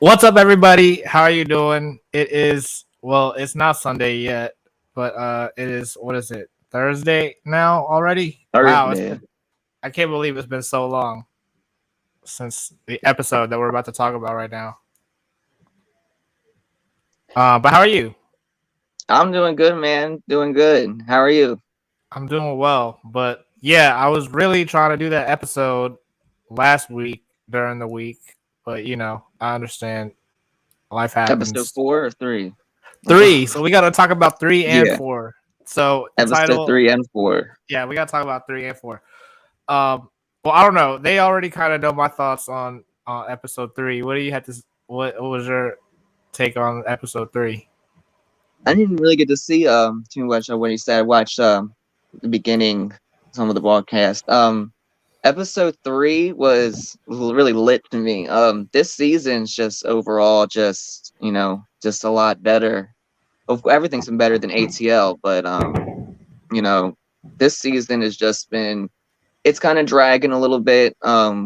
What's up, everybody? How are you doing? It's not Sunday yet, but it is. What is it? Thursday now already? Wow, Thursday. I can't believe it's been so long since the episode that we're about to talk about right now. But how are you? I'm doing good, man. Doing good. How are you? I'm doing well, but yeah, I was really trying to do that episode last week during the week, but I understand life Episode happens. 4 or 3? Three, so we got to talk about three and Yeah, four. So the episode title. 3 and 4. Yeah, we got to talk about 3 and 4. Well, I don't know. They already kind of know my thoughts on episode 3. What do you have to? What was your take on episode 3? I didn't really get to see too much of what he said. I watched the beginning, some of the broadcast. Episode 3 was really lit to me. This season's just overall just a lot better. Everything's been better than ATL, but you know, this season has just been it's kind of dragging a little bit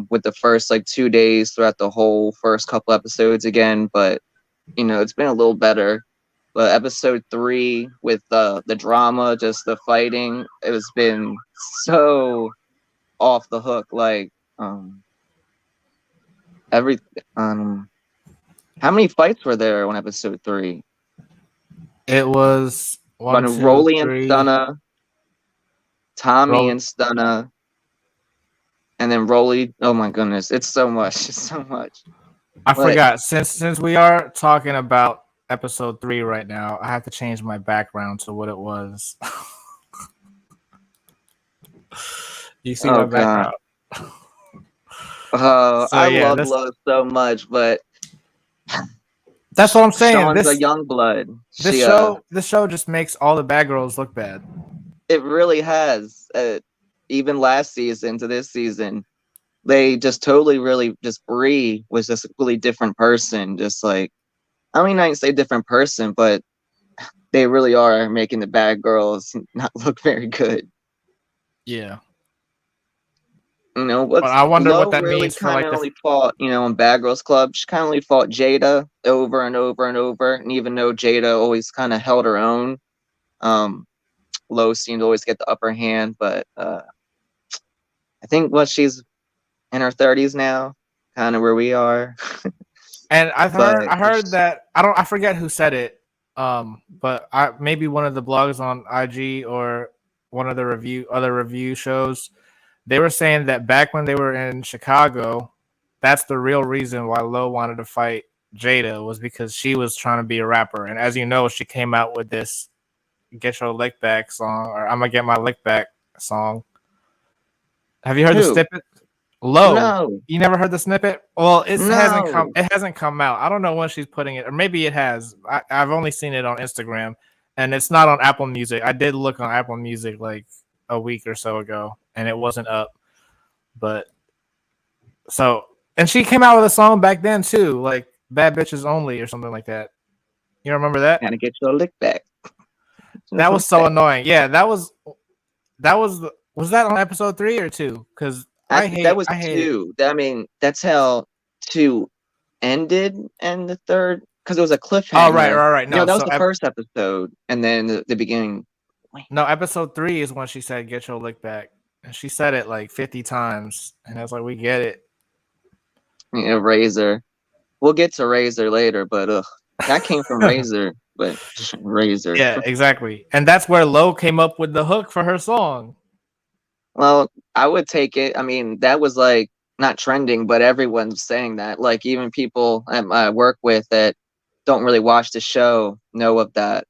with the first like 2 days throughout the whole first couple episodes again, but it's been a little better. But episode 3 with the drama, just the fighting, it has been so off the hook. Like every how many fights were there on episode 3? It was one, But two, Rolly and three. Stunna, Tommy Roll. and Stunna, and then Rolly. Oh my goodness, it's so much, it's so much. I But forgot. Since we are talking about episode 3 right now, I have to change my background to what it was. You see my oh god. background. So I yeah, love Lo so much, but that's what I'm saying. Sean's a This young blood. this show this show just makes all the bad girls look bad. It really has. Even last season to this season, they just totally really just Bree was just a really different person. Just like I mean, I didn't say different person, but they really are making the bad girls not look very good. Yeah. But What's I wonder what Lo that really means for kind like of the. only fought, in Bad Girls Club. She kind of only fought Jada over and over and over. And even though Jada always kind of held her own, um, Lo seemed to always get the upper hand. But I think she's in her 30s now, kind of where we are. And But I heard that I forget who said it. But maybe one of the blogs on IG or one of the other review shows, they were saying that back when they were in Chicago, that's the real reason why Lo wanted to fight Jada was because she was trying to be a rapper. And as you know, she came out with this "Get Your Lick Back" song, or "I'm gonna get my lick back" song. Have you heard the who? snippet? Low. No, You never heard the snippet? Well, no. it hasn't come out. I don't know when she's putting it, or maybe it has. I've only seen it on Instagram, and it's not on Apple Music. I did look on Apple Music like a week or so ago, and it wasn't up. But and she came out with a song back then too, like "Bad Bitches Only" or something like that. You remember that? Gotta get your lick back. That was so annoying. Yeah, was that on episode 3 or 2? Because That was I hate it. 2. I mean, that's how 2 ended, and the third because it was a Oh, cliffhanger. right. No, That was so the first episode, and then the beginning. Wait, no, episode 3 is when she said "Get your lick back," and she said it like 50 times, and I was like, "We get it." Razor. We'll get to Razor later, but that came from Razor, but Razor. Yeah, exactly, and that's where Lo came up with the hook for her song. Well, I would take it. I mean, that was like not trending, but everyone's saying that. Like even people I work with that don't really watch the show know of that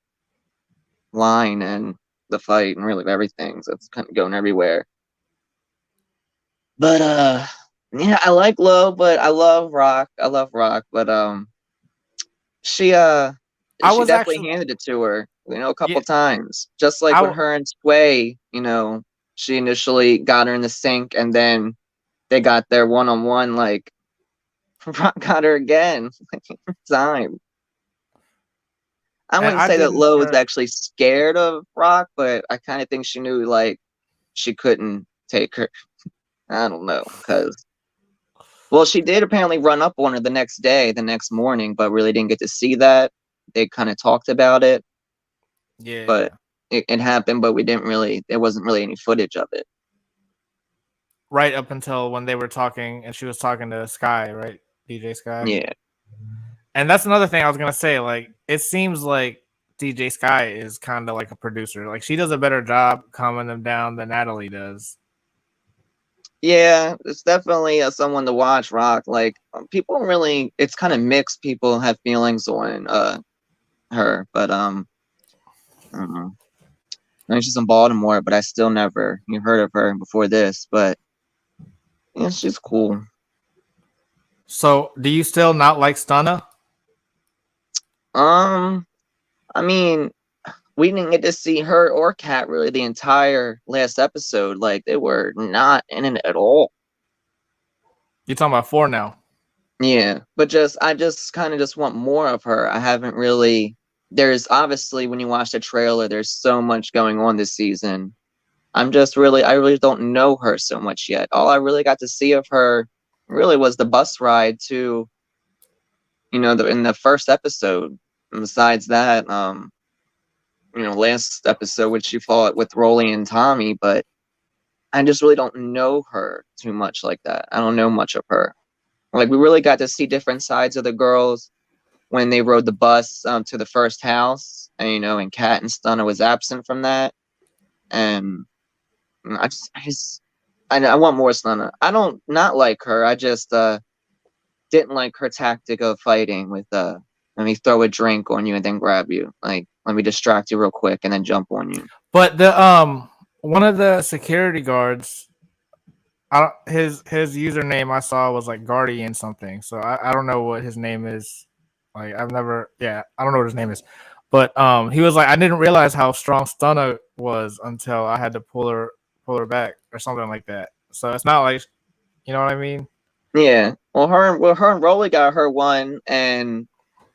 line and the fight and really everything. So it's kind of going everywhere. But yeah, I like Lo, but I love Rock. I love Rock, but she I she was definitely actually, handed it to her, a yeah, couple times. Just like when I her and Sway, she initially got her in the sink and then they got their one-on-one, like Rock got her again. Time. I and wouldn't I say that didn't Lo was turn. actually scared of Rock, but I kind of think she knew like she couldn't take her. I don't know, because Well, she did apparently run up on her the next day, the next morning, but really didn't get to see that. They kind of talked about it, Yeah. but it happened, but we didn't really, there wasn't really any footage of it. Right up until when they were talking and she was talking to Sky, right? DJ Sky. Yeah. And that's another thing I was gonna say. Like, it seems like DJ Sky is kind of like a producer. Like, she does a better job calming them down than Natalie does. Yeah, it's definitely someone to watch, Rock. Like, people really, it's kind of mixed. People have feelings on her, but I don't know. I mean, she's in Baltimore, but I still never you heard of her before this. But yeah, she's cool. So, do you still not like Stunna? Um, I mean, we didn't get to see her or Kat really the entire last episode. Like, they were not in it at all. You're talking about 4 now. Yeah, but I just kind of just want more of her. I haven't really. There's obviously when you watch the trailer, there's so much going on this season. I really don't know her so much yet. All I really got to see of her really was the bus ride to, in the first episode. And besides that, last episode which she fought with Rolly and Tommy, but I just really don't know her too much like that. I don't know much of her. Like, we really got to see different sides of the girls when they rode the bus to the first house, and Kat and Stunner was absent from that, and I want more Stunner. I don't not like her. I just didn't like her tactic of fighting with let me throw a drink on you and then grab you, like let me distract you real quick and then jump on you. But the one of the security guards, his username I saw was like Guardian something. So I don't know what his name is. Like, I don't know what his name is. But he was like, I didn't realize how strong Stunna was until I had to pull her back or something like that. So it's not like, you know what I mean? Yeah. Well, her and Rolly got her one, and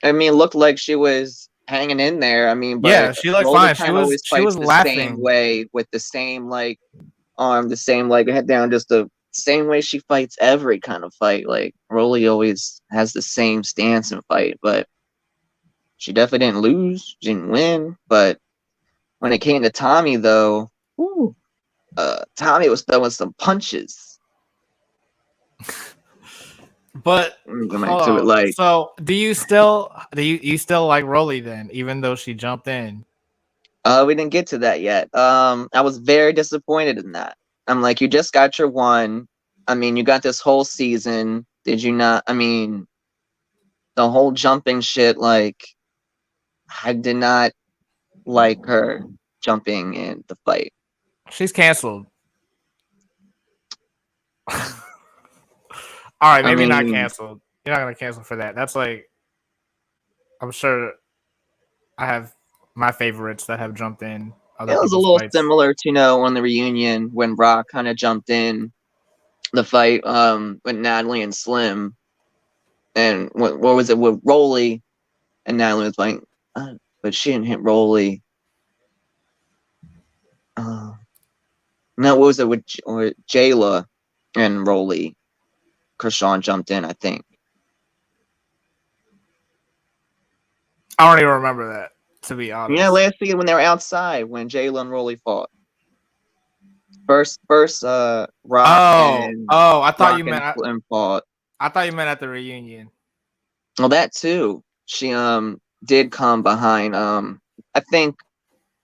I mean, it looked like she was hanging in there. I mean, Yeah, but she looked Rolly fine. kind of always She fights was the same laughing. way with the same like arm, the same like head down, just the same way she fights every kind of fight. Like, Rolly always has the same stance and fight, but she definitely didn't lose, she didn't win. But when it came to Tommy, though, whew, Tommy was throwing some punches. But Go back hold to it, on. like, So do you still like Rolly then, even though she jumped in? we didn't get to that yet. I was very disappointed in that. I'm like, you just got your one. I mean, you got this whole season. Did you not? I mean, the whole jumping shit, like, I did not like her jumping in the fight. She's canceled. All right, I maybe not mean, canceled. You're not gonna cancel for that. That's like, I'm sure I have my favorites that have jumped in other it was a people's little fights. similar to, on the reunion when Rock kind of jumped in the fight with Natalie and Slim. And what was it with Rolly? And Natalie was like, but she didn't hit Rolly. No, what was it with Jayla and Rolly? Krishan jumped in, I think. I don't even remember that, to be honest. Yeah, last season when they were outside when Jayla and Rolly fought. First, Rock and I thought Rock you and meant Slim fought. I thought you meant at the reunion. Well, that too. She did come behind. I think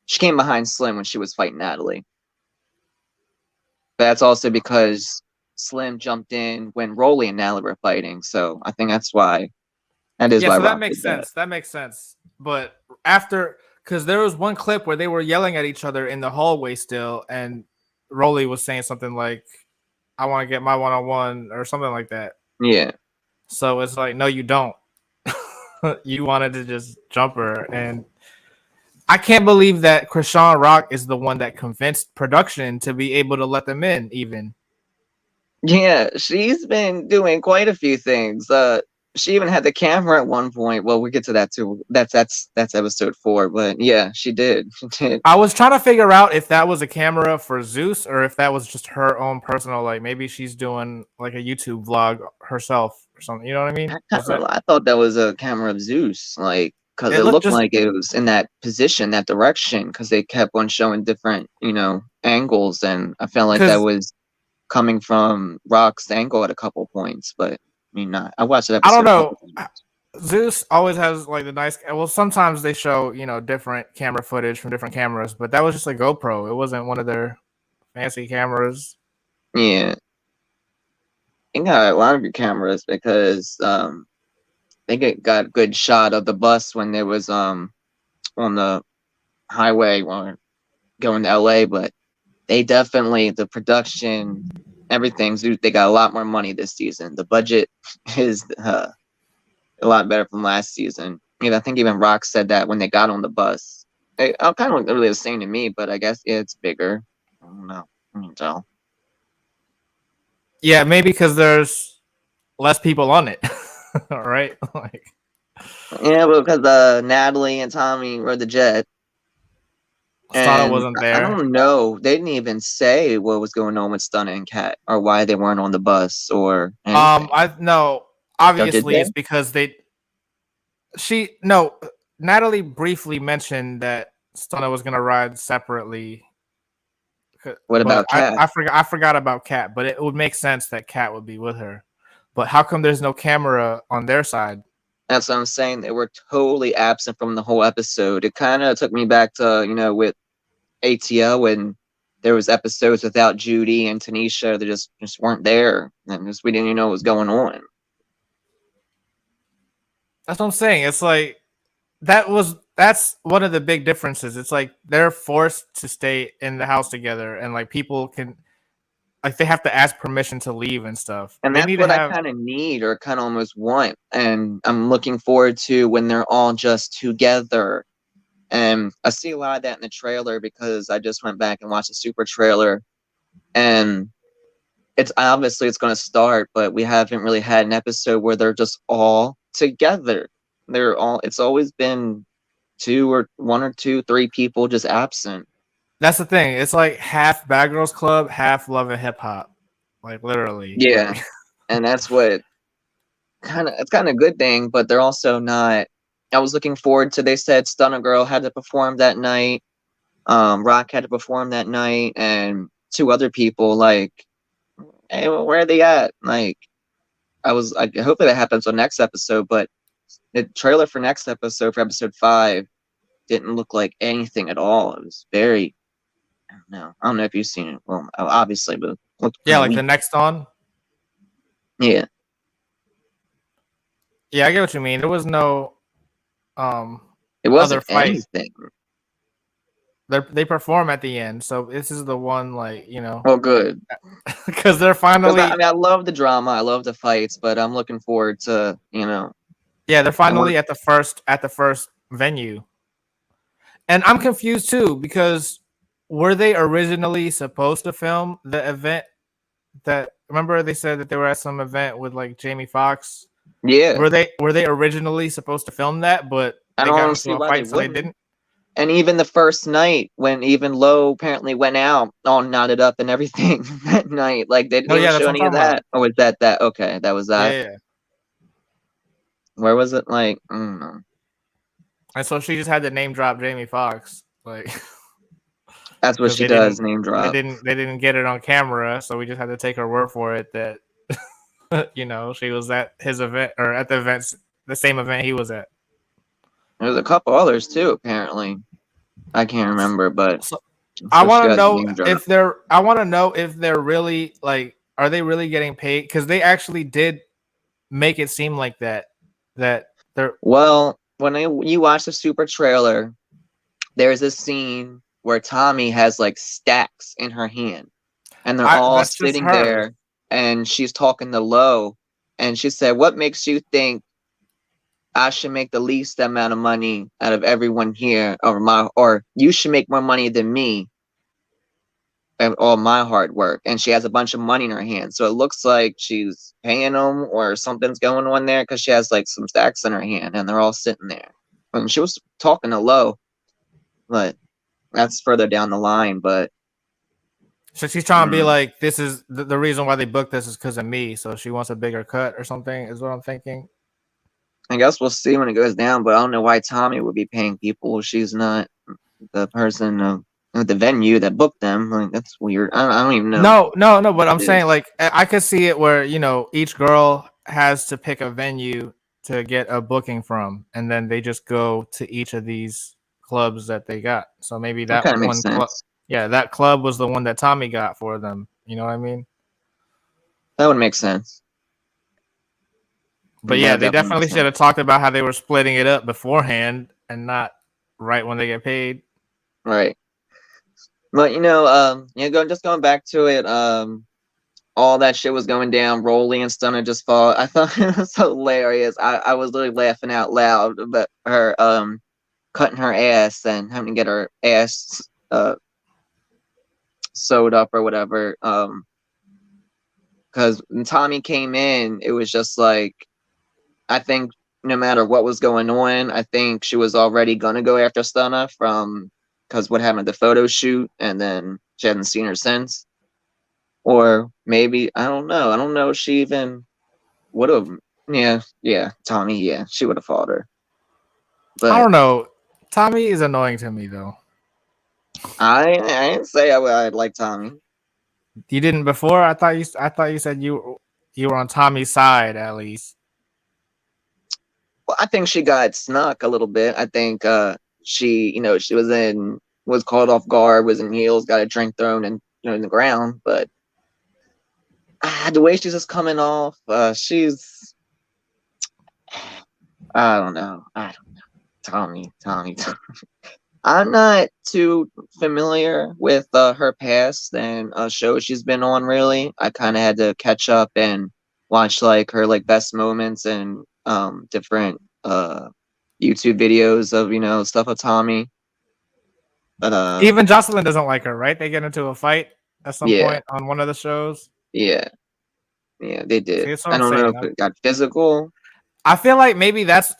she came behind Slim when she was fighting Natalie. But that's also because Slim jumped in when Rolly and Natalie were fighting. So I think that's why. That is Yeah, why so that Rock makes did that. sense. That makes sense. But after, because there was one clip where they were yelling at each other in the hallway still, and Rolly was saying something like, I want to get my one-on-one or something like that. Yeah. So it's like, no, you don't. You wanted to just jump her. And I can't believe that Krishan Rock is the one that convinced production to be able to let them in, even. Yeah, she's been doing quite a few things. She even had the camera at one point. Well, we get to that too. That's episode 4. But yeah, she did. She did. I was trying to figure out if that was a camera for Zeus or if that was just her own personal, like maybe she's doing like a YouTube vlog herself or something. You know what I mean? Was that I thought that was a camera of Zeus, like because it it looked looked just like it was in that position, that direction, because they kept on showing different, angles, and I felt like that because was coming from Rock's angle at a couple points. But I mean, not. I watched that I don't episode a couple know. times. Zeus always has like the nice. Well, sometimes they show different camera footage from different cameras, but that was just a GoPro. It wasn't one of their fancy cameras. Yeah, they got a lot of good cameras because got a good shot of the bus when they was on the highway or going to LA, but they definitely the production, everything's they got a lot more money this season. The budget is a lot better from last season. I think even Rock said that when they got on the bus. I'm kind of really the same to me, but I guess it's bigger. I don't know. I can tell. Yeah, maybe because there's less people on it. All right, like Yeah, but because Natalie and Tommy were the jet, Stana and wasn't I there. don't know. They didn't even say what was going on with Stunna and Kat or why they weren't on the bus or anything. I no. Or did Obviously, they? it's because she no. Natalie briefly mentioned that Stunna was gonna ride separately, What but about Kat? I forgot about Kat. But it would make sense that Kat would be with her. But how come there's no camera on their side? That's what I'm saying. They were totally absent from the whole episode. It kind of took me back to, with ATO when there was episodes without Judy and Tanisha. They just weren't there. And we didn't even know what was going on. That's what I'm saying. It's like that's one of the big differences. It's like they're forced to stay in the house together, and like people can like they have to ask permission to leave and stuff. And They that's need to what I have kind of need or kind of almost want. And I'm looking forward to when they're all just together. And I see a lot of that in the trailer because I just went back and watched the super trailer. And it's obviously it's going to start, but we haven't really had an episode where they're just all together. It's always been one or two, three people just absent. that's the thing. It's like half Bad Girls Club, half Love and Hip Hop. Like literally. Yeah. Like And that's what it's kind of a good thing, but they're also not. I was looking forward to, they said Stunner Girl had to perform that night. Rock had to perform that night, and two other people. Like, hey, well, where are they at? Like, hopefully that happens on next episode, but the trailer for next episode, for episode 5, didn't look like anything at all. It was very, I don't know if you've seen it. Well, obviously, but it looked yeah, kind of like weak. the next on. Yeah. Yeah, I get what you mean. There was no It other wasn't fight. anything. They perform at the end, so this is the one Oh, good. because they're Because finally I love the drama, I love the fights, but I'm looking forward to yeah they're I want finally at the first venue, and I'm confused too because were they originally supposed to film the event that remember they said that they were at some event with like Jamie Foxx? yeah. Were they originally supposed to film that, but I they got don't into see a why they fight so they wouldn't. didn't? And even the first night when even Lowe apparently went out all knotted up and everything that night, like they didn't Oh even yeah, that's show what I'm any of talking about. that. Or was that okay? That was that. Yeah. Where was it? Like, I don't know. And so she just had to name drop Jamie Foxx, like That's what because she does, name drop. they didn't get it on camera, so we just had to take her word for it that she was at his event or at the events, the same event he was at. There's a couple others too, apparently. I can't remember, but So, I she want to does know name drop. if they're. I want to know if they're really like. Are they really getting paid? Because they actually did make it seem like that. That they're. Well, when you watch the super trailer, there's a scene where Tommy has like stacks in her hand, and they're all That's just sitting her. there, and she's talking to Lo, and she said, "What makes you think I should make the least amount of money out of everyone here, or you should make more money than me?" all my hard work, and she has a bunch of money in her hand. So it looks like she's paying them or something's going on there because she has like some stacks in her hand, and they're all sitting there. And she was talking to Lo, but that's further down the line. But So she's trying to be like, this is the reason why they booked this is because of me. So she wants a bigger cut or something, is what I'm thinking. I guess we'll see when it goes down. But I don't know why Tommy would be paying people if she's not the person at the venue that booked them. Like, that's weird. I don't even know. No. But I'm saying, like, I could see it where, you know, each girl has to pick a venue to get a booking from, and then they just go to each of these clubs that they got. So maybe That that kind of one makes club, sense. yeah, that club was the one that Tommy got for them. You know what I mean? That would make sense. But Yeah, yeah, they definitely definitely makes should sense. have talked about how they were splitting it up beforehand and not right when they get paid. Right. But just going back to it, all that shit was going down, Rolly and Stunner just fall. I thought it was hilarious. I was literally laughing out loud about her cutting her ass and having to get her ass sewed up or whatever. Because when Tommy came in, it was just like, I think no matter what was going on, I think she was already gonna go after Stunner from because what happened at the photo shoot, and then she hadn't seen her since. Or maybe I don't know. I don't know if she even would have. Yeah, Tommy. Yeah, she would have fought her. I But don't know. Tommy is annoying to me though. I didn't say I'd like Tommy. You didn't before. I thought you said you were on Tommy's side at least. Well, I think she got snuck a little bit. I think she was caught off guard, was in heels, got a drink thrown and in the ground. But the way she's just coming off, she's I don't know. Tommy. I'm not too familiar with her past and shows she's been on. Really, I kind of had to catch up and watch like her like best moments and different YouTube videos of stuff with Tommy. But Even Jocelyn doesn't like her, right? They get into a fight at some yeah, point on one of the shows. yeah, yeah, they See, did. that's what I I'm don't know saying. if it got physical. I feel like maybe that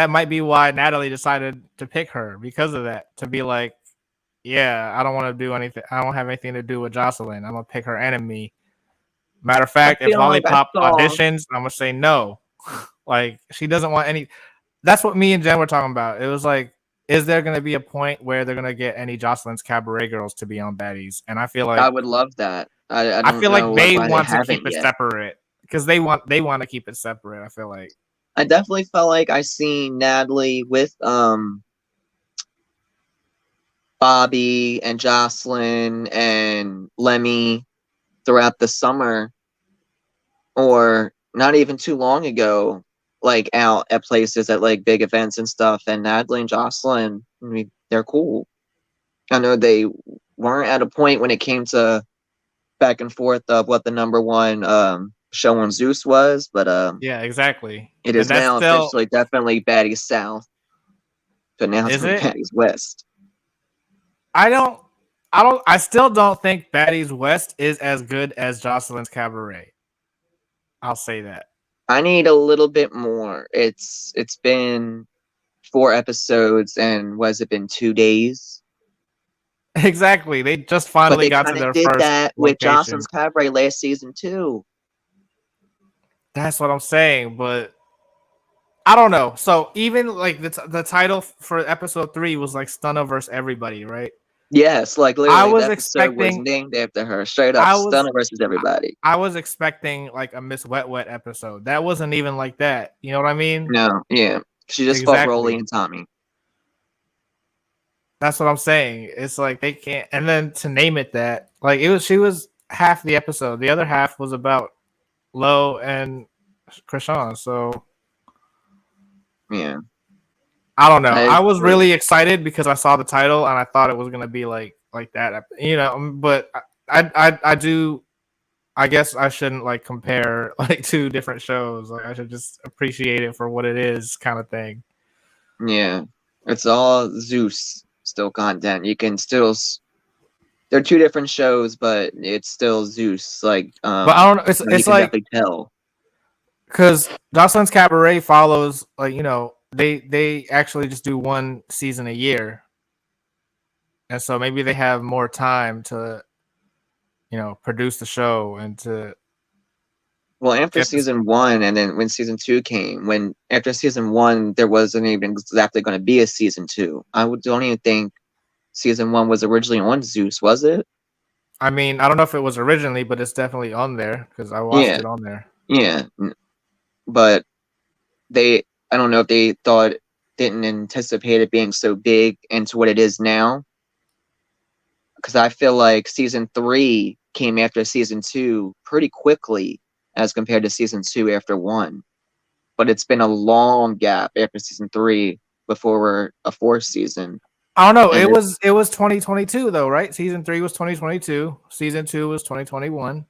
might be why Natalie decided to pick her because of that. To be like, yeah, I don't want to do anything. I don't have anything to do with Jocelyn. I'm gonna pick her enemy. Matter of I fact, if feel like I Lollipop saw. auditions, I'm gonna say no. Like she doesn't want any. That's what me and Jen were talking about. It was like, is there gonna be a point where they're gonna get any Jocelyn's cabaret girls to be on Baddies? And I would love that. I I don't feel know like like they why they want to keep haven't it yet. separate because they want to keep it separate. I feel like. I definitely felt like I seen Natalie with Bobby and Jocelyn and Lemmy throughout the summer, or not even too long ago, like out at places at like big events and stuff. And Natalie and Jocelyn, I mean, they're cool. I know they weren't at a point when it came to back and forth of what the number one show on Zeus was, but Yeah, exactly. it But is that's now still officially definitely Baddies South, but now it's is gonna be it? Baddies West. I don't. I still don't think Baddie's West is as good as Jocelyn's Cabaret. I'll say that. I need a little bit more. It's been 4 episodes, and was it been 2 days? Exactly. They just But finally they got to kind of their did first that with location. Jocelyn's Cabaret last season too. That's what I'm saying. But I don't know. So even like the title for episode 3 was like Stunner versus everybody, right? Yes, like I literally, the was episode was expecting. named after her. Straight up, I was. Stunner versus everybody. I was expecting like a Miss Wet Wet episode. That wasn't even like that. You know what I mean? No, yeah, she just fought Rolly Exactly. and Tommy. That's what I'm saying. It's like they can't. And then to name it that, like it was, she was half the episode. The other half was about Lo and Krishan. So Yeah, I don't know. I I was agree. really excited because I saw the title and I thought it was gonna be like that. You know, but I do. I guess I shouldn't like compare like two different shows. Like I should just appreciate it for what it is, kind of thing. Yeah, it's all Zeus still content. You can still they're two different shows, but it's still Zeus. Like, But I don't know. you It's can like definitely tell. because Jocelyn's Cabaret follows like they actually just do one season a year, and so maybe they have more time to produce the show and to Well, after get this. season one, and then when season two came, when after season one, there wasn't even exactly going to be a season two. Don't even think season one was originally on Zeus, was it? I mean, I don't know if it was originally, but it's definitely on there because I watched Yeah, it on there. yeah. But I don't know if they didn't anticipate it being so big into what it is now. Because I feel like season three came after season two pretty quickly as compared to season two after one. But it's been a long gap after season three before a fourth season. I don't know. And It was 2022 though, right? Season 3 was 2022. Season 2 was 2021.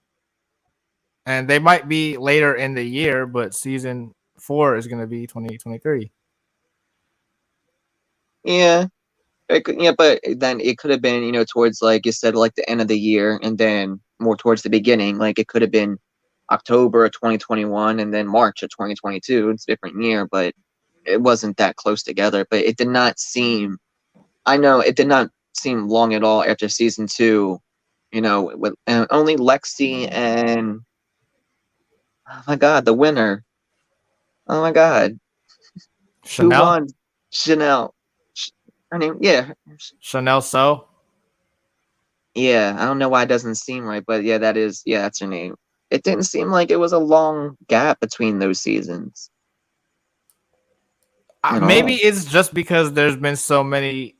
And they might be later in the year, but season 4 is going to be 2023. yeah, yeah, but then it could have been, towards like you said, like the end of the year, and then more towards the beginning. Like it could have been October of 2021 and then March of 2022. It's a different year, but it wasn't that close together. But it did not seem. I know it did not seem long at all after season two. With only Lexi and oh my God, the winner. Oh my God, who Chanel? won? Chanel. Her name, yeah, Chanel So? yeah. I don't know why it doesn't seem right, but yeah, that's her name. It didn't seem like it was a long gap between those seasons at Maybe all. it's just because there's been so many.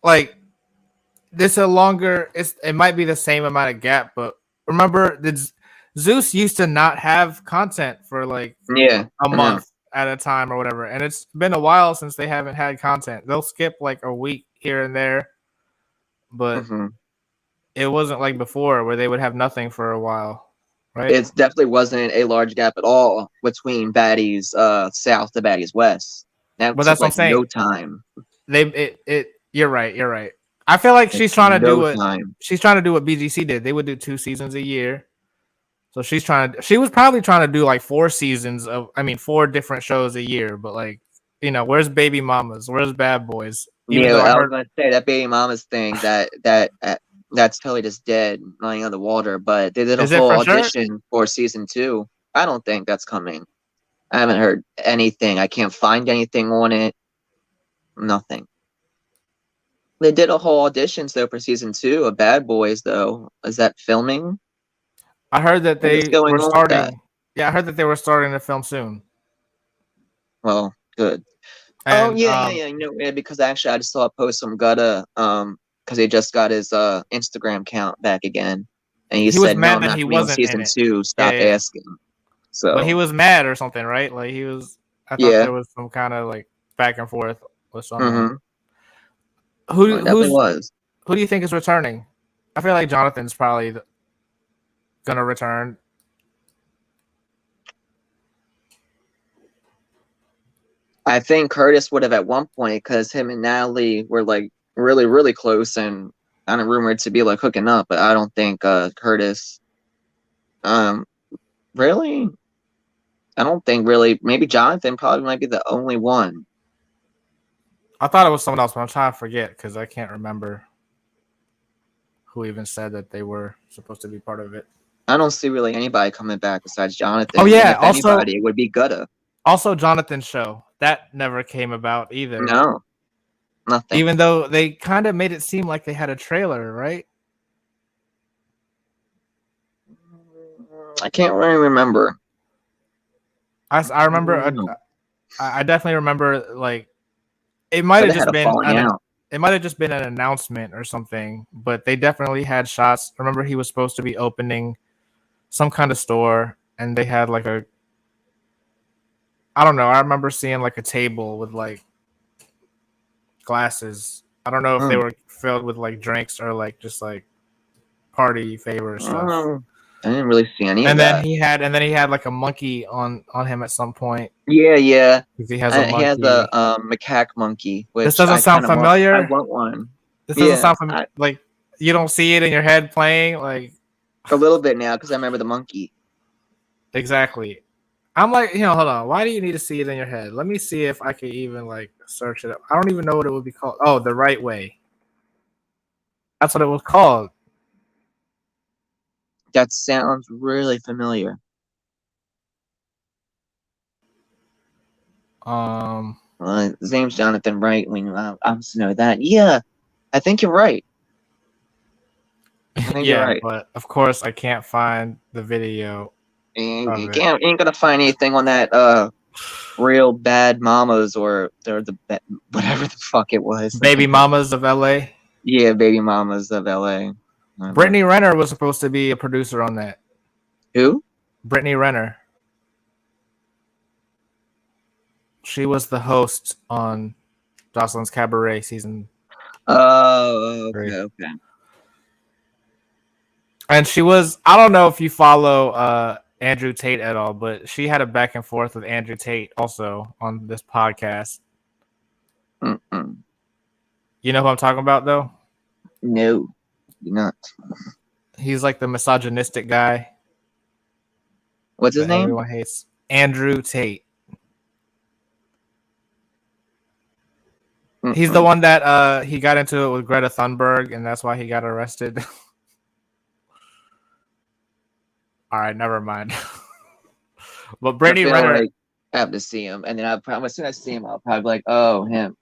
Like, it might be the same amount of gap, but remember, Zeus used to not have content for like Yeah, a I know. month at a time or whatever. And it's been a while since they haven't had content. They'll skip like a week here and there, but Hmm. it wasn't like before where they would have nothing for a while, right? It definitely wasn't a large gap at all between Baddies South to Baddies West. That But took that's what I'm like saying. no time. You're right. You're right. I feel like Like no time. she's trying to do what BGC did. They would do 2 seasons a year. So she was probably trying to do like 4 seasons four different shows a year, but like, where's Baby Mamas? Where's Bad Boys? Even Yeah, though I I was heard, gonna say that baby mama's thing that's totally just dead, lying on the water. But they did a is it whole for sure? audition for season two. I don't think that's coming. I haven't heard anything. I can't find anything on it. Nothing. They did a whole auditions though for season two of Bad Boys though. Is that filming? I heard that What is they going were on with that? starting. Yeah, I heard that they were starting to film soon. Well, good. Oh And yeah, yeah, yeah. Yeah, because actually I just saw a post from Gutta, because he just got his Instagram account back again. And he he was said, no, mad I'm that not he gonna be on wasn't in season it. two. Yeah, Stop yeah. asking. But he So was mad or something, right? Like he was. I thought yeah. there was some kind of like back and forth with someone. Mm-hmm. Who Well, it definitely who's was. who do you think is returning? I feel like Jonathan's probably gonna return. I think Curtis would have at one point because him and Natalie were like really, really close and kind of rumored to be like hooking up, but I don't think Curtis um really I don't think really maybe Jonathan probably might be the only one. I thought it was someone else, but I'm trying to forget because I can't remember who even said that they were supposed to be part of it. I don't see really anybody coming back besides Oh Jonathan. And yeah, if anybody, it would be Gutta. also Jonathan's show that never came about either. No, nothing. Even though they kind of made it seem like they had a trailer, right? I can't really remember. I remember. No. I definitely remember. Like it might Gutta have had just a been falling out. it might have just been an announcement or something. But they definitely had shots. I remember he was supposed to be opening some kind of store, and they had like a. I don't know. I remember seeing like a table with like glasses. I don't know if they Hmm. were filled with like drinks or like just like party favor stuff. I didn't really see any of And then that. he had like a monkey on him at some point Yeah, yeah. because he has a He has a monkey. macaque monkey, This which doesn't I sound kind of want. I familiar. want one. This doesn't Yeah, sound like You don't see it in your head playing like A little bit now because I remember the monkey. exactly. I'm like, hold on. Why do you need to see it in your head? Let me see if I can even like search it up. I don't even know what it would be called. Oh, The Right Way. That's what it was called. That sounds really familiar. His name's Jonathan Wright. I just know that. Yeah, I think you're right. I think you're Yeah, right. but of course I can't find the video And of you it. ain't gonna find anything on that real bad mamas or whatever the fuck it was. Baby Mamas of LA. Yeah, baby mamas of LA. Brittany Renner was supposed to be a producer on that. Who? Brittany Renner. She was the host on Jocelyn's Cabaret season. Oh, Three. okay. And she was, I don't know if you follow Andrew Tate at all, but she had a back and forth with Andrew Tate also on this podcast. Mm-mm. You know who I'm talking about, though? No, you're not. He's like the misogynistic guy. What's his name? Everyone hates Andrew Tate. Mm-mm. He's the one that he got into it with Greta Thunberg, and that's why he got arrested. All right, never mind. But Brittany Renner, like, I have to see him, and then as soon as I see him, I'll probably be like, "Oh, him."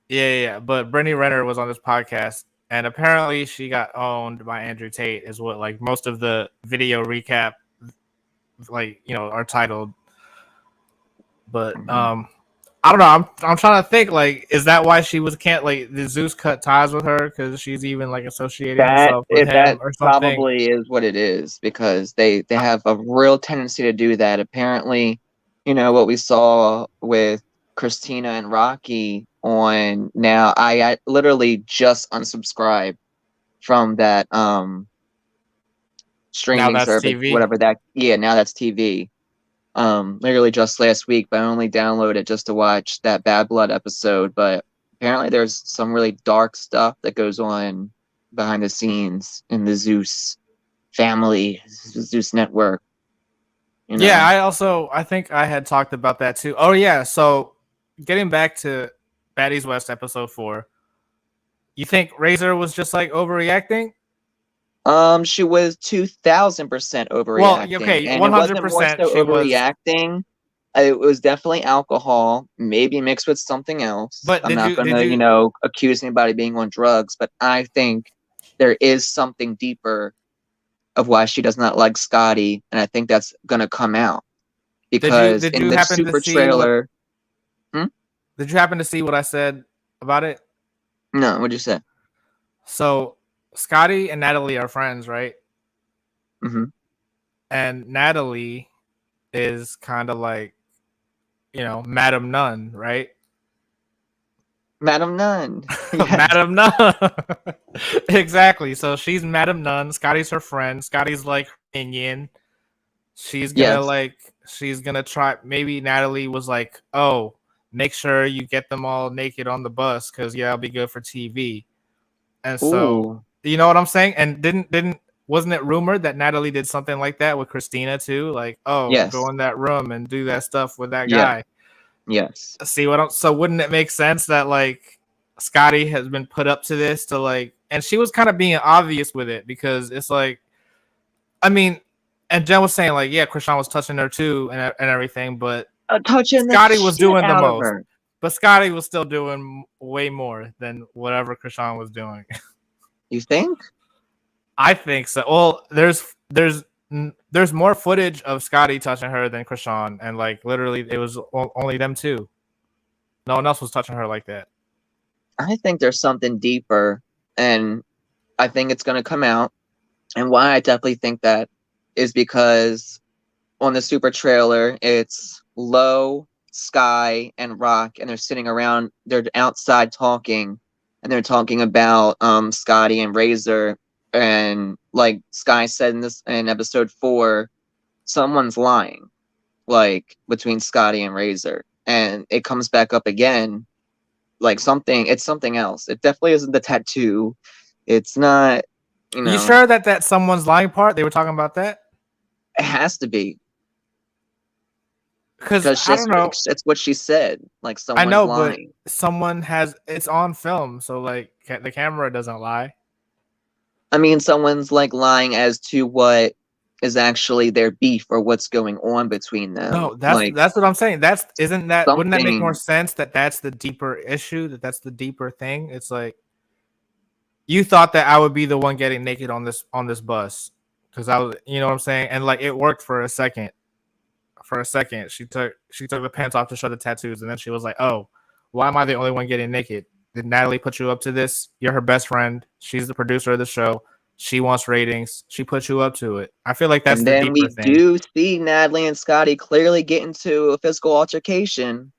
yeah. But Brittany Renner was on this podcast, and apparently she got owned by Andrew Tate, is what like most of the video recap, like are titled. But I don't know. I'm trying to think. Like, is that why she can't like did Zeus cut ties with her because she's even like associating herself with him or something? Probably is what it is because they have a real tendency to do that. Apparently, what we saw with Christina and Rocky on now. I literally just unsubscribed from that streaming Now that's service, TV. whatever that. Yeah, now that's TV. Literally just last week, but I only downloaded just to watch that Bad Blood episode. But apparently there's some really dark stuff that goes on behind the scenes in the Zeus family, Zeus network. Yeah, I think I had talked about that too. Oh yeah, so getting back to Baddies West episode 4, you think Razor was just like overreacting? She was 2,000% overreacting. Well, okay, and 100%. It wasn't more so she was overreacting. It was definitely alcohol, maybe mixed with something else. But I'm not gonna, accuse anybody of being on drugs, but I think there is something deeper of why she does not like Scotty, and I think that's gonna come out because did in you the happen super to see trailer. Did you happen to see what I said about it? No, what'd you say? So Scotty and Natalie are friends, right? Mm-hmm. And Natalie is kind of like, Madam Nun, right? Madam Nun. Yes. Madam Nun. Exactly. So she's Madam Nun. Scotty's her friend. Scotty's like her minion. She's gonna try. Maybe Natalie was like, "Oh, make sure you get them all naked on the bus because it'll be good for TV." And so, you know what I'm saying? And wasn't it rumored that Natalie did something like that with Christina too? Like, go in that room and do that stuff with that guy. Yes. See what so wouldn't it make sense that like Scotty has been put up to this to like, and she was kind of being obvious with it because it's like, I mean, and Jen was saying like, yeah, Krishan was touching her too and everything, but Scotty was doing the most. But Scotty was still doing way more than whatever Krishan was doing. You think? I think so. Well, there's more footage of Scotty touching her than Krishan, and like literally, it was only them two. No one else was touching her like that. I think there's something deeper, and I think it's going to come out. And why I definitely think that is because on the super trailer, it's Low, Sky, and Rock, and they're sitting around. They're outside talking, and they're talking about Scotty and Razor. And like Sky said in episode 4, someone's lying, like between Scotty and Razor, and it comes back up again, like it's something else. It definitely isn't the tattoo. It's not You You know, sure that someone's lying part? They were talking about that it has to be because because I don't know. that's what she said. Like I someone's know, but lying. someone has it's on film, so like the camera doesn't lie. I mean, someone's like lying as to what is actually their beef or what's going on between them. No, Like that's what I'm saying. That's isn't that wouldn't that make more something. sense that that's the deeper issue, that's the deeper thing? It's like you thought that I would be the one getting naked on this bus because I was, you know what I'm saying, and like it worked for a second. For a second, she took the pants off to show the tattoos, and then she was like, "Oh, why am I the only one getting naked? Did Natalie put you up to this? You're her best friend. She's the producer of the show. She wants ratings. She put you up to it." I feel like that's And the then deeper we thing. do see Natalie and Scotty clearly get into a physical altercation.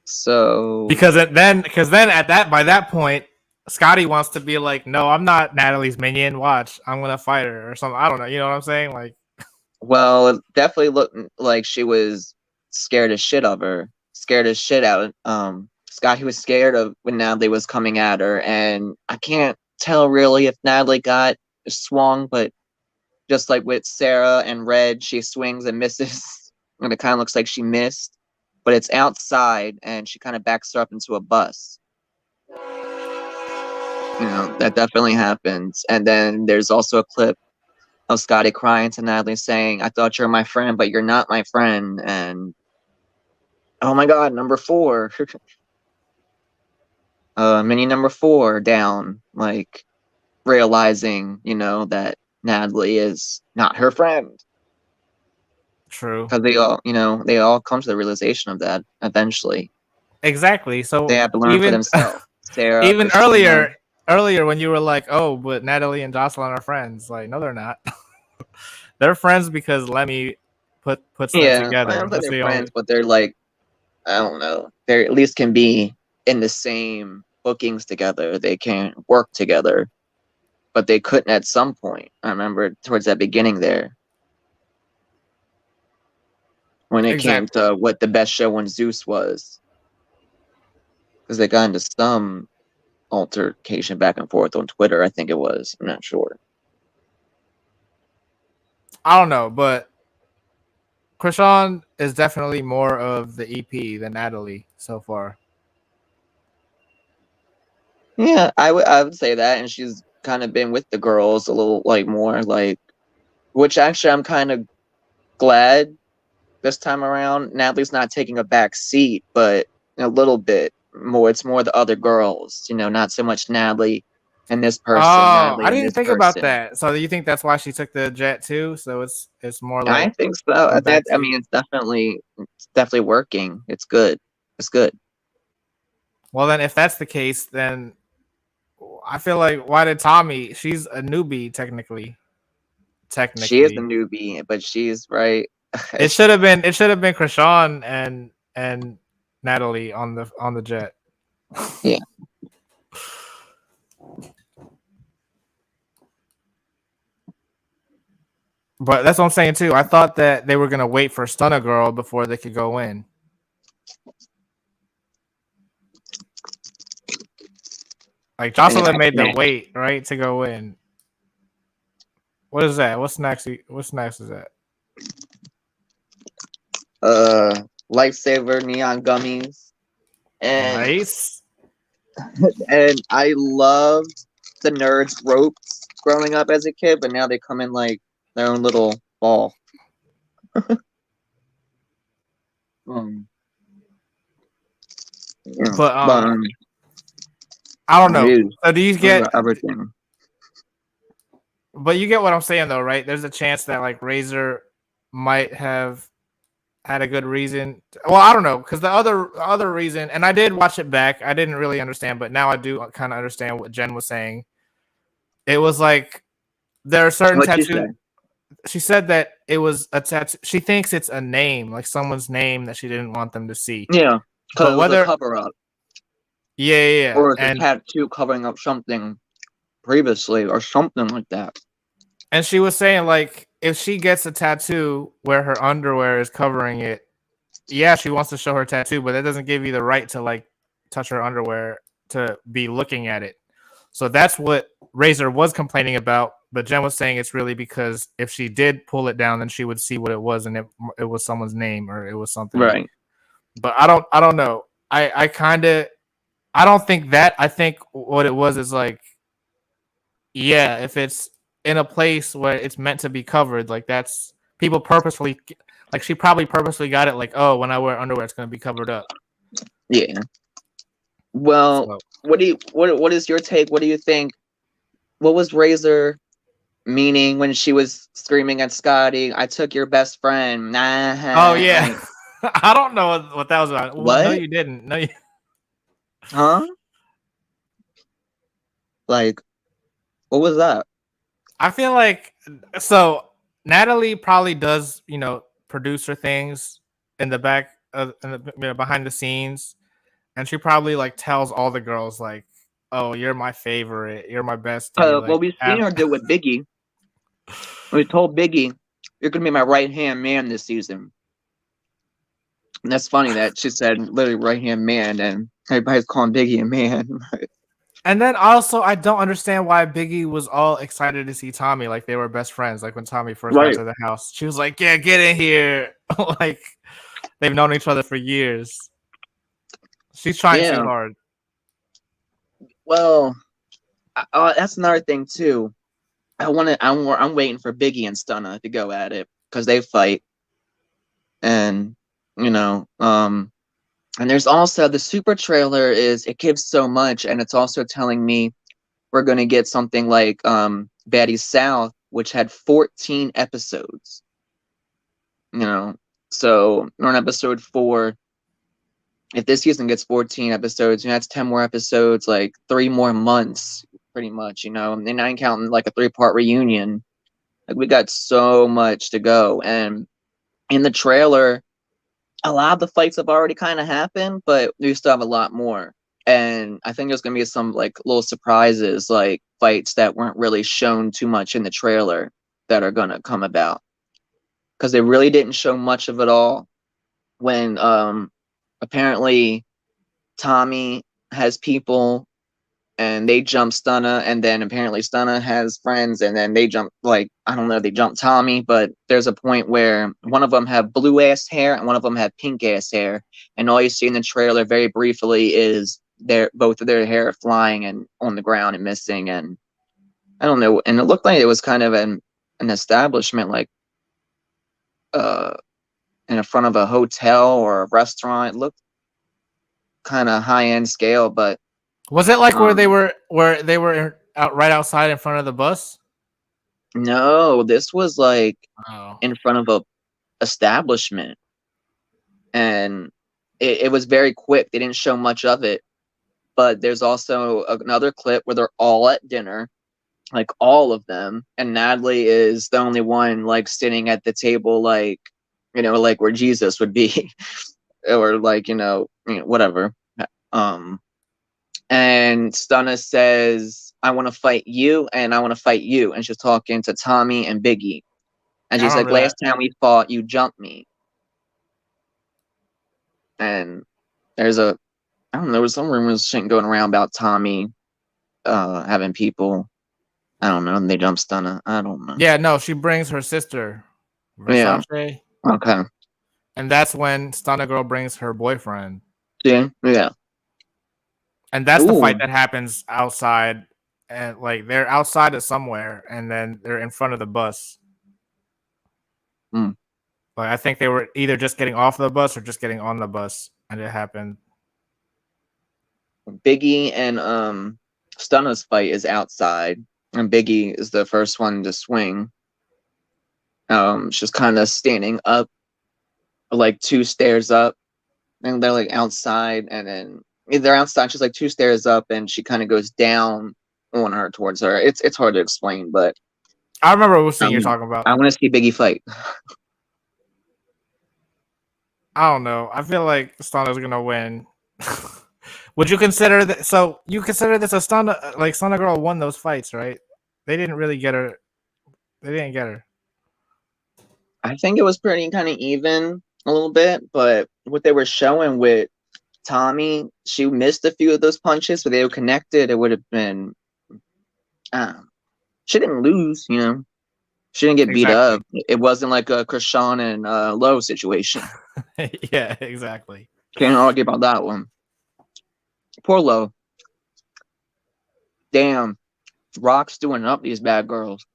So Because then at that by that point, Scotty wants to be like, "No, I'm not Natalie's minion. Watch, I'm gonna fight her or something." I don't know. You know what I'm saying? Like, well, it definitely looked like she was scared as shit of her. Scared as shit out. Scotty was scared of when Natalie was coming at her, and I can't tell really if Natalie got swung, but just like with Sarah and Red, she swings and misses, and it kind of looks like she missed. But it's outside, and she kind of backs her up into a bus. You know, that definitely happens. And then there's also a clip of Scotty crying to Natalie saying, "I thought you were my friend, but you're not my friend." And oh my God, number four, mini number four down, like realizing, that Natalie is not her friend. true, Because they all come to the realization of that eventually. exactly. They So have to learn for even themselves. Sarah, even Christina, earlier when you were like, "Oh, but Natalie and Jocelyn are friends," like, no, they're not. They're friends because Lemmy puts them yeah, I together. don't think That's they're the only. friends, but they're like, I don't know. They at least can be in the same bookings together. They can work together, but they couldn't at some point. I remember towards that beginning there when it came Exactly. to what the best show on Zeus was, because they got into some altercation back and forth on Twitter. I think it was. I'm not sure. I don't know, but Krishan is definitely more of the EP than Natalie so far. Yeah, I would say that, and she's kind of been with the girls a little like more like, which actually I'm kind of glad this time around. Natalie's not taking a back seat, but a little bit more. It's more the other girls, not so much Natalie and this person, Oh, Natalie I and didn't this think about person. that. So you think that's why she took the jet too? So it's more I like think so. a That I backseat. mean, it's definitely working. It's good. It's good. Well, then if that's the case, then I feel like why did Tommy? She's a newbie technically. She is a Technically, newbie, but she's right. it should have been Krishan and Natalie on the jet. Yeah. But that's what I'm saying too. I thought that they were gonna wait for Stunner Girl before they could go in. Like Jocelyn made them wait, right, to go in. What is that? What's next? What's next is that? Uh, Lifesaver neon gummies, and Nice. I loved the nerds ropes growing up as a kid, but now they come in like their own little ball. Um, But but I don't know. dude, So do you those are get? everything. But you get what I'm saying though, right? There's a chance that like Razor might have had a good reason. Well, I don't know because the other reason, and I did watch it back. I didn't really understand, but now I do kind of understand what Jen was saying. It was like there are certain What you tattoos. say? She said that it was a tattoo. She thinks it's a name, like someone's name that she didn't want them to see. Yeah, because But it was a whether, cover up, yeah, yeah, yeah. or it's a and tattoo covering up something previously, or something like that. and she was saying like if she gets a tattoo where her underwear is covering it, yeah, she wants to show her tattoo, but that doesn't give you the right to like touch her underwear to be looking at it. So that's what Razor was complaining about. But Jen was saying it's really because if she did pull it down, then she would see what it was, and it was someone's name or it was something. Right. But I don't know. I kind of I don't think that. I think what it was is like, yeah, if it's in a place where it's meant to be covered, like that's people purposefully, like she probably purposely got it, like, oh, when I wear underwear, it's gonna be covered up. Yeah. Well, So what is your take? What do you think? What was Razor meaning when she was screaming at Scotty? I took your best friend. oh Nah. yeah, Like I don't know what that was about. Well, no, what? you didn't. No, you. Huh? Like what was that? I feel like so Natalie probably does, producer things in the back of behind the scenes, and she probably like tells all the girls like, "Oh, you're my favorite. You're my bestie." Well, Like, we've seen her do with Biggie. We told Biggie, "You're gonna be my right hand man this season." And that's funny that she said literally right hand man, and everybody's calling Biggie a man. and then also, I don't understand why Biggie was all excited to see Tommy, like they were best friends. Like when Tommy first got Right. to the house, she was like, "Yeah, get in here." Like they've known each other for years. She's trying too Yeah. hard. Well, that's another thing too. I'm waiting for Biggie and Stunna to go at it because they fight, and you know, and there's also the super trailer is it gives so much, and it's also telling me we're gonna get something like Baddie South, which had 14 episodes. You know, so we're on episode 4. If this season gets 14 episodes, that's 10 more episodes, like 3 more months, pretty much. And I ain't counting like a 3-part reunion. Like we got so much to go, and in the trailer, a lot of the fights have already kind of happened, but we still have a lot more. And I think there's gonna be some like little surprises, like fights that weren't really shown too much in the trailer that are gonna come about because they really didn't show much of it all. When apparently Tommy has people and they jump Stunna, and then apparently Stunna has friends, and then they jump like I don't know, they jump Tommy, but there's a point where one of them have blue ass hair and one of them have pink ass hair, and all you see in the trailer very briefly is both of their hair flying and on the ground and missing, and I don't know, and it looked like it was kind of an establishment like uh in front of a hotel or a restaurant. It looked kind of high end scale, but Was it like um where they were out right outside in front of the bus? no, this was like Oh, in front of a establishment, and it was very quick. They didn't show much of it, but there's also another clip where they're all at dinner, like all of them, and Natalie is the only one like sitting at the table, like like where Jesus would be, or like whatever. Um, and Stunna says, "I want to fight you, and I want to fight you," and she's talking to Tommy and Biggie, and I she's like, remember that. "Last time we fought, you jumped me." And there's I don't know, there's some rumors shit going around about Tommy having people, I don't know, and they jump Stunna. I don't know. Yeah, no, she brings her sister, Yeah. Versace, Okay. and that's when Stunna Girl brings her boyfriend, Yeah. Yeah. and that's the fight Ooh. that happens outside, and like they're outside of somewhere, and then they're in front of the bus. Mm. Like I think they were either just getting off the bus or just getting on the bus, and it happened. Biggie and Stunna's fight is outside, and Biggie is the first one to swing. She's kind of standing up, like 2 stairs up, and they're like outside, and then they're outside. She's like 2 stairs up, and she kind of goes down on her towards her. It's hard to explain, but I remember what scene you're um, talking about. I want to see Biggie fight. I don't know. I feel like Stunna's gonna win. Would you consider that? So you consider this a Stunna? Like Stunna Girl won those fights, right? They didn't really get her. They didn't get her. I think it was pretty kind of even a little bit, but what they were showing with Tommy, she missed a few of those punches, but they were connected. It would have been she didn't lose, you know. She didn't get beat Exactly. up. It wasn't like a Krishan and Lowe situation. Yeah, exactly. Can't argue about that one. Poor Lowe. Damn, Rock's doing up these bad girls.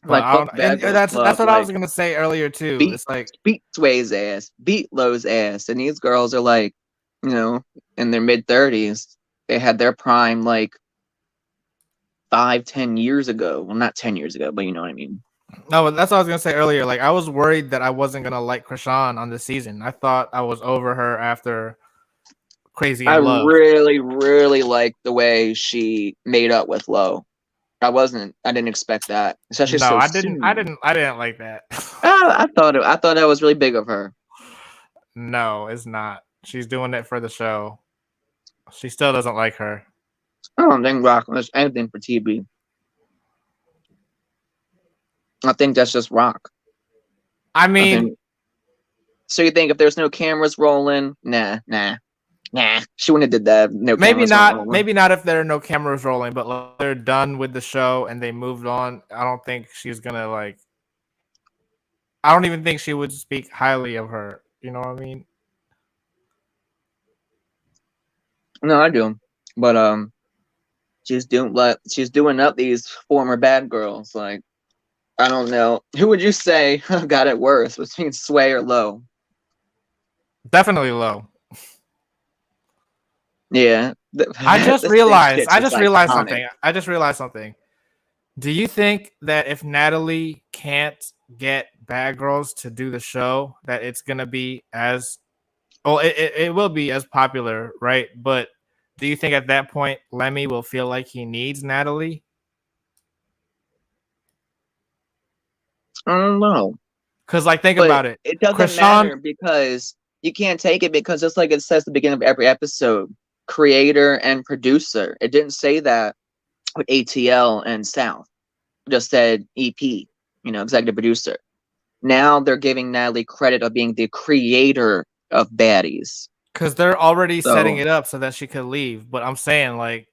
But Like I fuck don't, bad and girls that's club. what I was Like gonna say earlier too. beat It's like beat Sway's ass, beat Lowe's ass, and these girls are like, you know, in their mid-30s. They had their prime like 5, 10 years ago. Well, not 10 years ago, but you know what I mean. no, that's what I was gonna say earlier. Like I was worried that I wasn't gonna like Krishan on this season. I thought I was over her after Crazy I in Love. really, really like the way she made up with Lowe. I didn't expect that, especially No, so I didn't. I soon. didn't. I didn't like that. I thought that was really big of her. No, it's not. She's doing it for the show. She still doesn't like her. I don't think Rock was anything for TV. I think that's just Rock. I I mean, think. So you think if there's no cameras rolling, nah, she wouldn't have did that. No maybe cameras weren't not. rolling. Maybe not if there are no cameras rolling, but like, they're done with the show and they moved on. I don't think she's gonna like. I don't even think she would speak highly of her. You know what I mean? No, I do, but she's doing up these former bad girls. Like I don't know, who would you say got it worse between Sway or Lowe? Definitely low. Yeah, I just the sick realized. shit's I just just realized iconic. something. I just realized something. Do you think that if Natalie can't get Bad Girls to do the show, that it's gonna be as well? It will be as popular, right? But do you think at that point Lemmy will feel like he needs Natalie? I don't know. Because like, think But about it, it doesn't Krishan. matter because you can't take it because just like it says at the beginning of every episode, creator and producer. It didn't say that with ATL and South. It just said EP, executive producer. Now they're giving Natalie credit of being the creator of Baddies. Because they're already setting So it up so that she could leave. But I'm saying like,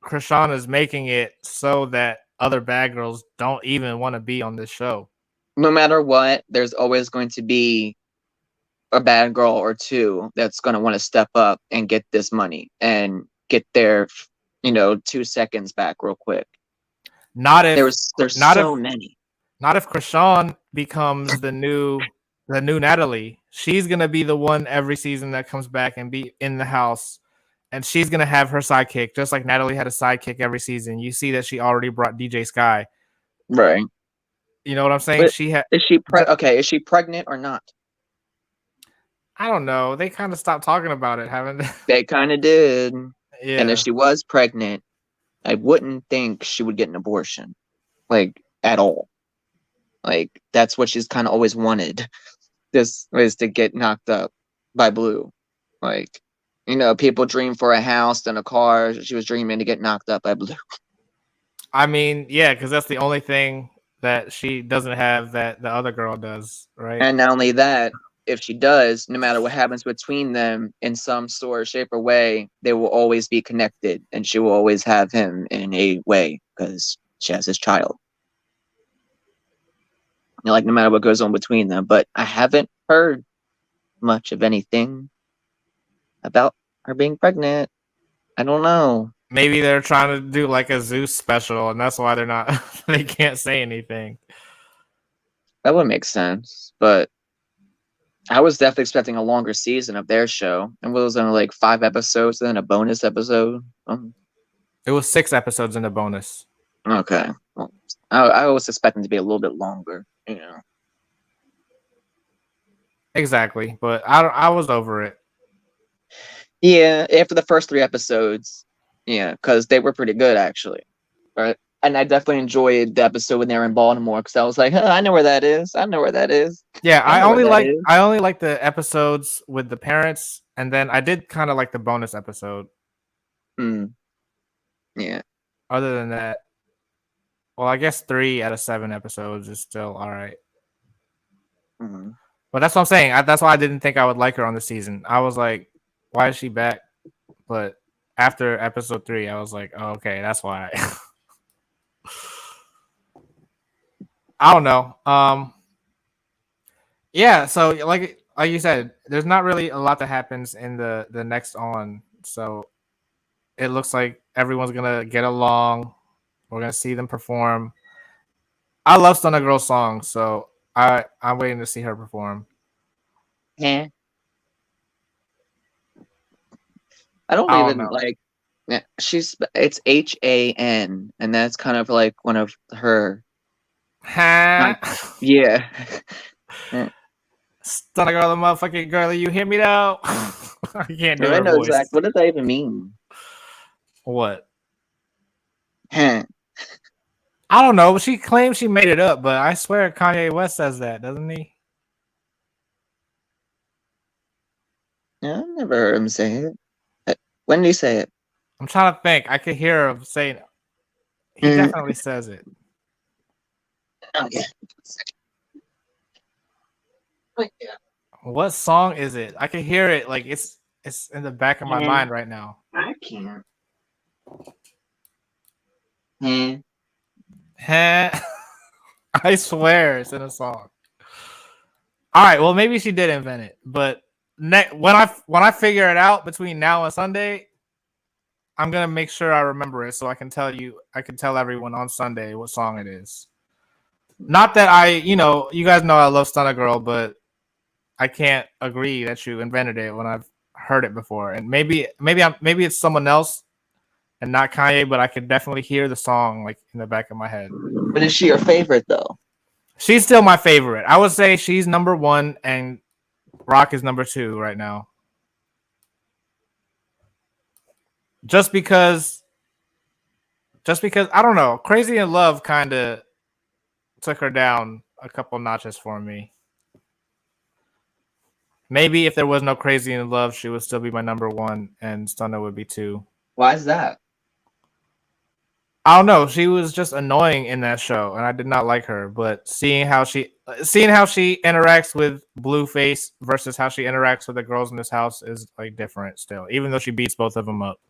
Krishan is making it so that other Bad Girls don't even want to be on this show. no matter what, there's always going to be a bad girl or two that's going to want to step up and get this money and get their 2 seconds back real quick. Not if There's not if so many. Not if Krishan becomes the new Natalie. She's gonna be the one every season that comes back and be in the house, and she's gonna have her sidekick, just like Natalie had a sidekick every season. You see that she already brought DJ Sky. Right. You know what I'm saying? But She had. is she okay, is she pregnant or not? I don't know. They kind of stopped talking about it, haven't they? They kind of did. And if Yeah. she was pregnant, I wouldn't think she would get an abortion, like at all. Like that's what she's kind of always wanted. This was to get knocked up by Blue. Like, people dream for a house and a car. She was dreaming to get knocked up by Blue. I mean, yeah, because that's the only thing that she doesn't have that the other girl does, right? And not only that, if she does, no matter what happens between them in some sort, shape, or way, they will always be connected, and she will always have him in a way because she has his child. Like no matter what goes on between them. But I haven't heard much of anything about her being pregnant. I don't know. Maybe they're trying to do like a Zeus special, and that's why they're not. They can't say anything. That would make sense, but I was definitely expecting a longer season of their show, and it was only like 5 episodes, and then a bonus episode. It was 6 episodes in the bonus. Okay, well, I was expecting to be a little bit longer. Exactly, but I was over it. Yeah, after the first 3 episodes, yeah, because they were pretty good actually, right? And I definitely enjoyed the episode when they were in Baltimore because I was like, I know where that is. I know where that is. Yeah, I know where that is. I only like the episodes with the parents, and then I did kind of like the bonus episode. Yeah. Other than that, well, I guess 3 out of 7 episodes is still all right. Mm-hmm. But that's what I'm saying. That's why I didn't think I would like her on the season. I was like, why is she back? But after episode 3, I was like, oh, okay, that's why. I don't know. Yeah. So like you said, there's not really a lot that happens in the next on. So it looks like everyone's gonna get along. We're gonna see them perform. I love Stunna Girl's songs, so I'm waiting to see her perform. Yeah. I don't I don't even know. like. Yeah, it's HAN, and that's kind of like one of her. Ha! Yeah. Yeah. Stunna Girl, the motherfucking girl, you hear me though? I can't do I her know voice. exactly. What does that even mean? What? Huh. I don't know. She claims she made it up, but I swear Kanye West says that, doesn't he? Yeah, I've never heard him say it. When did he say it? I'm trying to think. I could hear him saying it. He Mm. definitely says it. Oh, yeah. Oh, yeah. What song is it? I can hear it. Like it's in the back of my mind right now. I can't. Hmm. Huh? I swear it's in a song. All right, well maybe she did invent it, but when I figure it out between now and Sunday, I'm gonna make sure I remember it so I can tell everyone on Sunday what song it is. Not that you guys know I love Stunna Girl, but I can't agree that you invented it when I've heard it before. And maybe it's someone else and not Kanye, but I could definitely hear the song like in the back of my head. But is she your favorite though? She's still my favorite. I would say she's number 1 and Rock is number 2 right now. Just because I don't know, Crazy in Love kind of took her down a couple notches for me. Maybe if there was no Crazy in Love, she would still be my number 1 and Stunna would be 2. Why is that? I don't know. She was just annoying in that show, and I did not like her. But seeing how she interacts with Blueface versus how she interacts with the girls in this house is like different still. Even though she beats both of them up,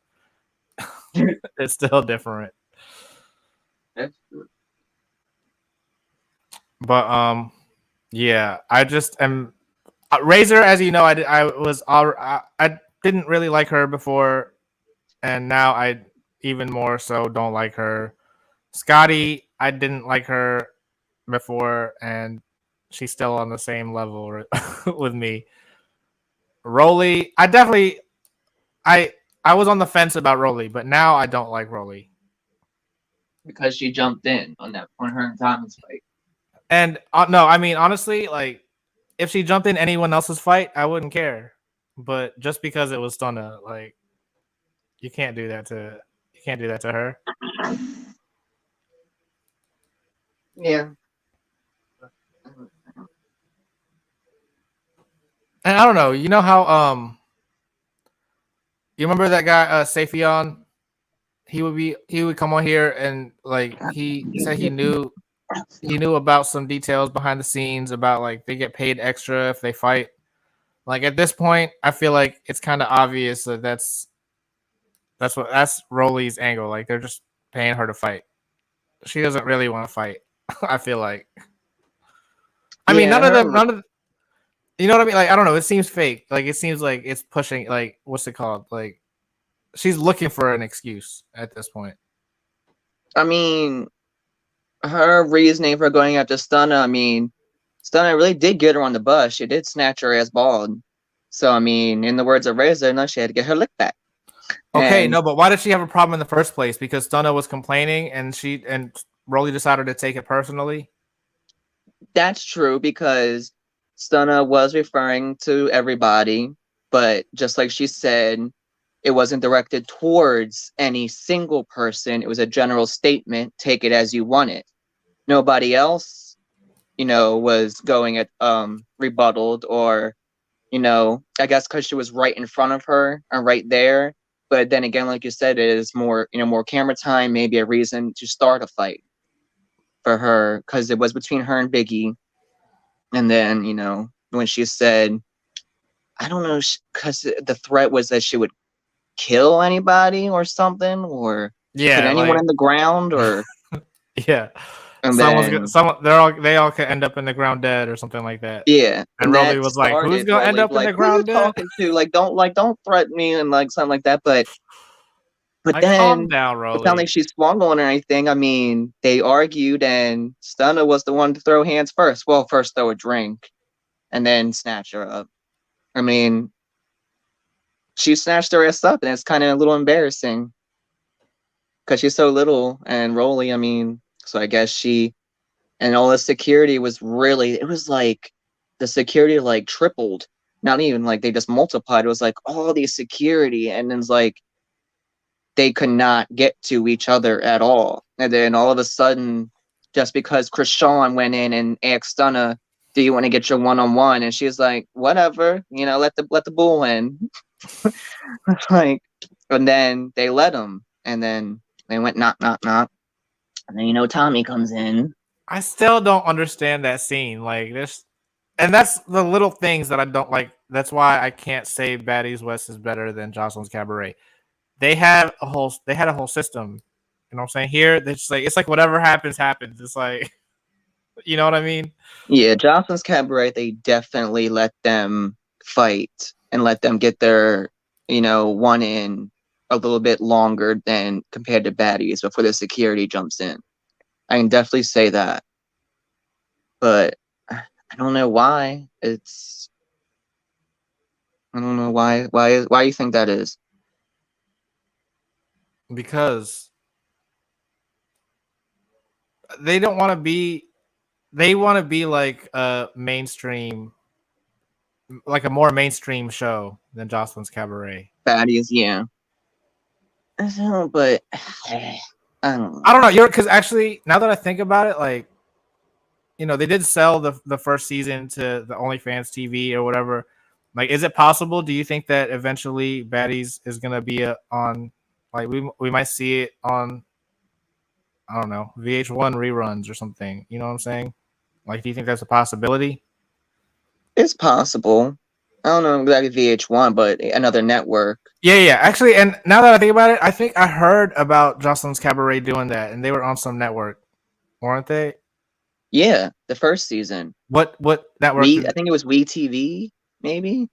it's still different. That's true. But yeah, I just am Razor. As you know, I didn't really like her before, and now I even more so don't like her. Scotty, I didn't like her before, and she's still on the same level with me. Rolly, I I was on the fence about Rolly, but now I don't like Rolly. Because she jumped in on her and Thomas fight. And no, I mean honestly, like if she jumped in anyone else's fight, I wouldn't care. But just because it was Stunna, like you can't do that to her. Yeah. And I don't know, you know how you remember that guy Safion? He would come on here and like he said he knew about some details behind the scenes about like they get paid extra if they fight. Like at this point, I feel like it's kind of obvious that that's Rolly's angle. Like they're just paying her to fight. She doesn't really want to fight. I feel like. I mean, none of you know what I mean? Like I don't know. It seems fake. Like it seems like it's pushing. Like what's it called? Like she's looking for an excuse at this point. I mean, her reasoning for going after Stunna, I mean, Stunna really did get her on the bus. She did snatch her ass bald. So, I mean, in the words of Razor, no, she had to get her lick back. Okay, And no, but why did she have a problem in the first place? Because Stunna was complaining and Rolly decided to take it personally. that's true because Stunna was referring to everybody, but just like she said, it wasn't directed towards any single person. It was a general statement. Take it as you want it. Nobody else, was going at rebutted or, I guess because she was right in front of her and right there. But then again, like you said, it is more, more camera time, maybe a reason to start a fight for her because it was between her and Biggie. And then, when she said, I don't know, because the threat was that she would kill anybody or something, or put Yeah, anyone like in the ground, or yeah, and then they all could end up in the ground dead or something like that. yeah, And and Rolly that was like, "Who's started gonna end Rolly up in like, the "Who you ground dead?" talking to? Like don't threaten me," and like something like that. But Like, calm then down, it's not like Rolly. she swung on or anything. I mean, they argued, and Stunner was the one to throw hands first. Well, first throw a drink, and then snatch her up. I mean, she snatched her ass up, and it's kind of a little embarrassing because she's so little. And Rolly, I mean, so I guess she and all the security was really. It was like the security like tripled. Not even like they just multiplied. It was like all these security, and it's like they could not get to each other at all. And then all of a sudden, just because Krishan went in and asked Stunna, "Do you want to get your one-on-one?" and she's like, "Whatever, let the bull win." Like, and then they let him, and then they went knock knock knock, and then Tommy comes in. I still don't understand that scene. Like this, and that's the little things that I don't like. That's why I can't say Baddies West is better than Jocelyn's Cabaret. They had a whole system. You know what I'm saying? Here, it's like whatever happens, happens. It's like you know what I mean? Yeah, Jocelyn's Cabaret, they definitely let them fight and let them get their, one in a little bit longer than compared to Baddies before the security jumps in. I can definitely say that. But I don't know why. I don't know why you think that is. Because they don't want to be. They want to be like a mainstream, like a more mainstream show than Jocelyn's Cabaret. Baddies, yeah. But I don't I know. don't know. You're because actually, now that I think about it, like they did sell the first season to the OnlyFans TV or whatever. Like, is it possible? Do you think that eventually Baddies is gonna be on? Like, we might see it on, I don't know, VH1 reruns or something. You know what I'm saying? Like, do you think that's a possibility? It's possible. I don't know exactly VH1, but another network. Yeah, yeah. Actually, and now that I think about it, I think I heard about Jocelyn's Cabaret doing that, and they were on some network, weren't they? Yeah, the first season. What network did? I think it was WeTV, maybe.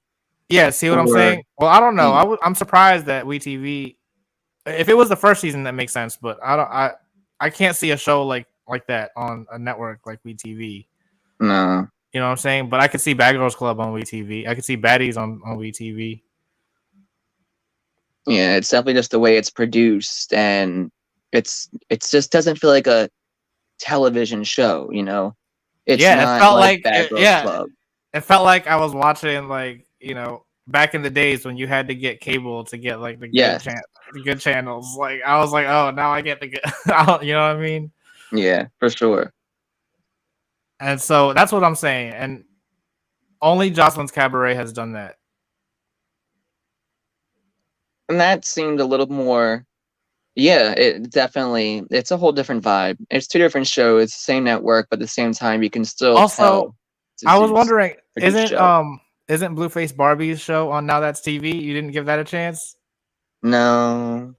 Yeah, see what I'm Or saying? Well, I don't know. yeah, I'm surprised that WeTV. If it was the first season, that makes sense, but I can't see a show like that on a network like WeTV. no, You know what I'm saying? But I could see Bad Girls Club on WeTV. I could see Baddies on WeTV. yeah, it's definitely just the way it's produced, and it's just doesn't feel like a television show. It's Yeah, it not felt like like Bad Girls Club. it felt like I was watching like back in the days when you had to get cable to get like Yes, the good channels. Like I was like, oh, now I get the good. You know what I mean? yeah, for sure. And so that's what I'm saying. And only Jocelyn's Cabaret has done that. And that seemed a little more. Yeah, it's a whole different vibe. It's two different shows, same network, but at the same time, you can still Also, tell it's a I was Zeus wondering, produced show. isn't Blueface Barbie's show on Now That's TV? You didn't give that a chance? No,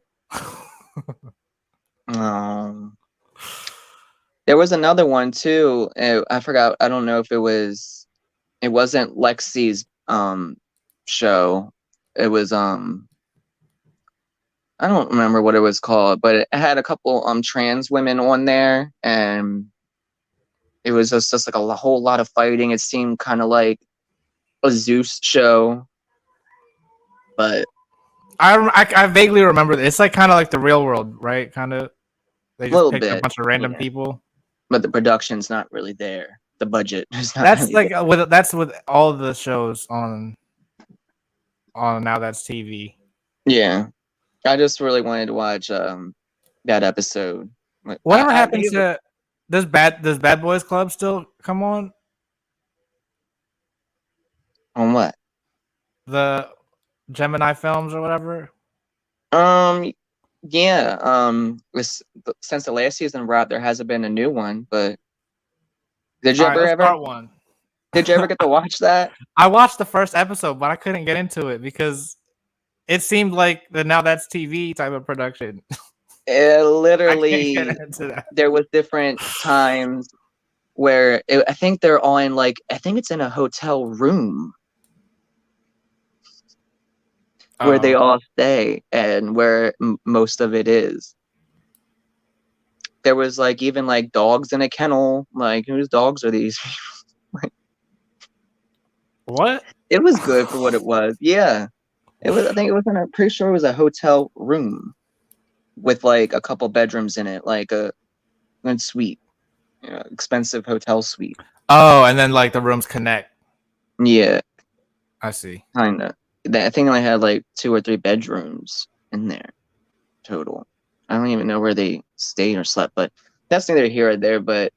no. There was another one too. I forgot. I don't know if it was. It wasn't Lexi's show. It was I don't remember what it was called, but it had a couple trans women on there, and it was just like a whole lot of fighting. It seemed kind of like a Zeus show, but I vaguely remember that. It's like kind of like the real world, right? Kind of. They a just little picked a bit. bunch of random Yeah, people. but the production's not really there. The budget is not That's really there. like that's with all the shows on Now That's TV. Yeah, I just really wanted to watch that episode. Whatever I happens gave it to does Bad Boys Club still come on on what? the Gemini films or whatever? Um, yeah. Since the last season wrapped, there hasn't been a new one. But did you All right, ever let's ever start one. did you ever get to watch that? I watched the first episode, but I couldn't get into it because it seemed like the Now That's TV type of production. It I can't literally, get into that. there was different times where I think they're all in like, I think it's in a hotel room where they all stay and where most of it is. There was like even like dogs in a kennel. Like, whose dogs are these? What? It was good for what it was. Yeah, it was. I think it was in. I'm pretty sure it was a hotel room with like a couple bedrooms in it, like a good suite, expensive hotel suite. Oh, and then like the rooms connect. Yeah, I see. kinda. I think I had like 2 or 3 bedrooms in there total. I don't even know where they stayed or slept, but that's neither here or there. But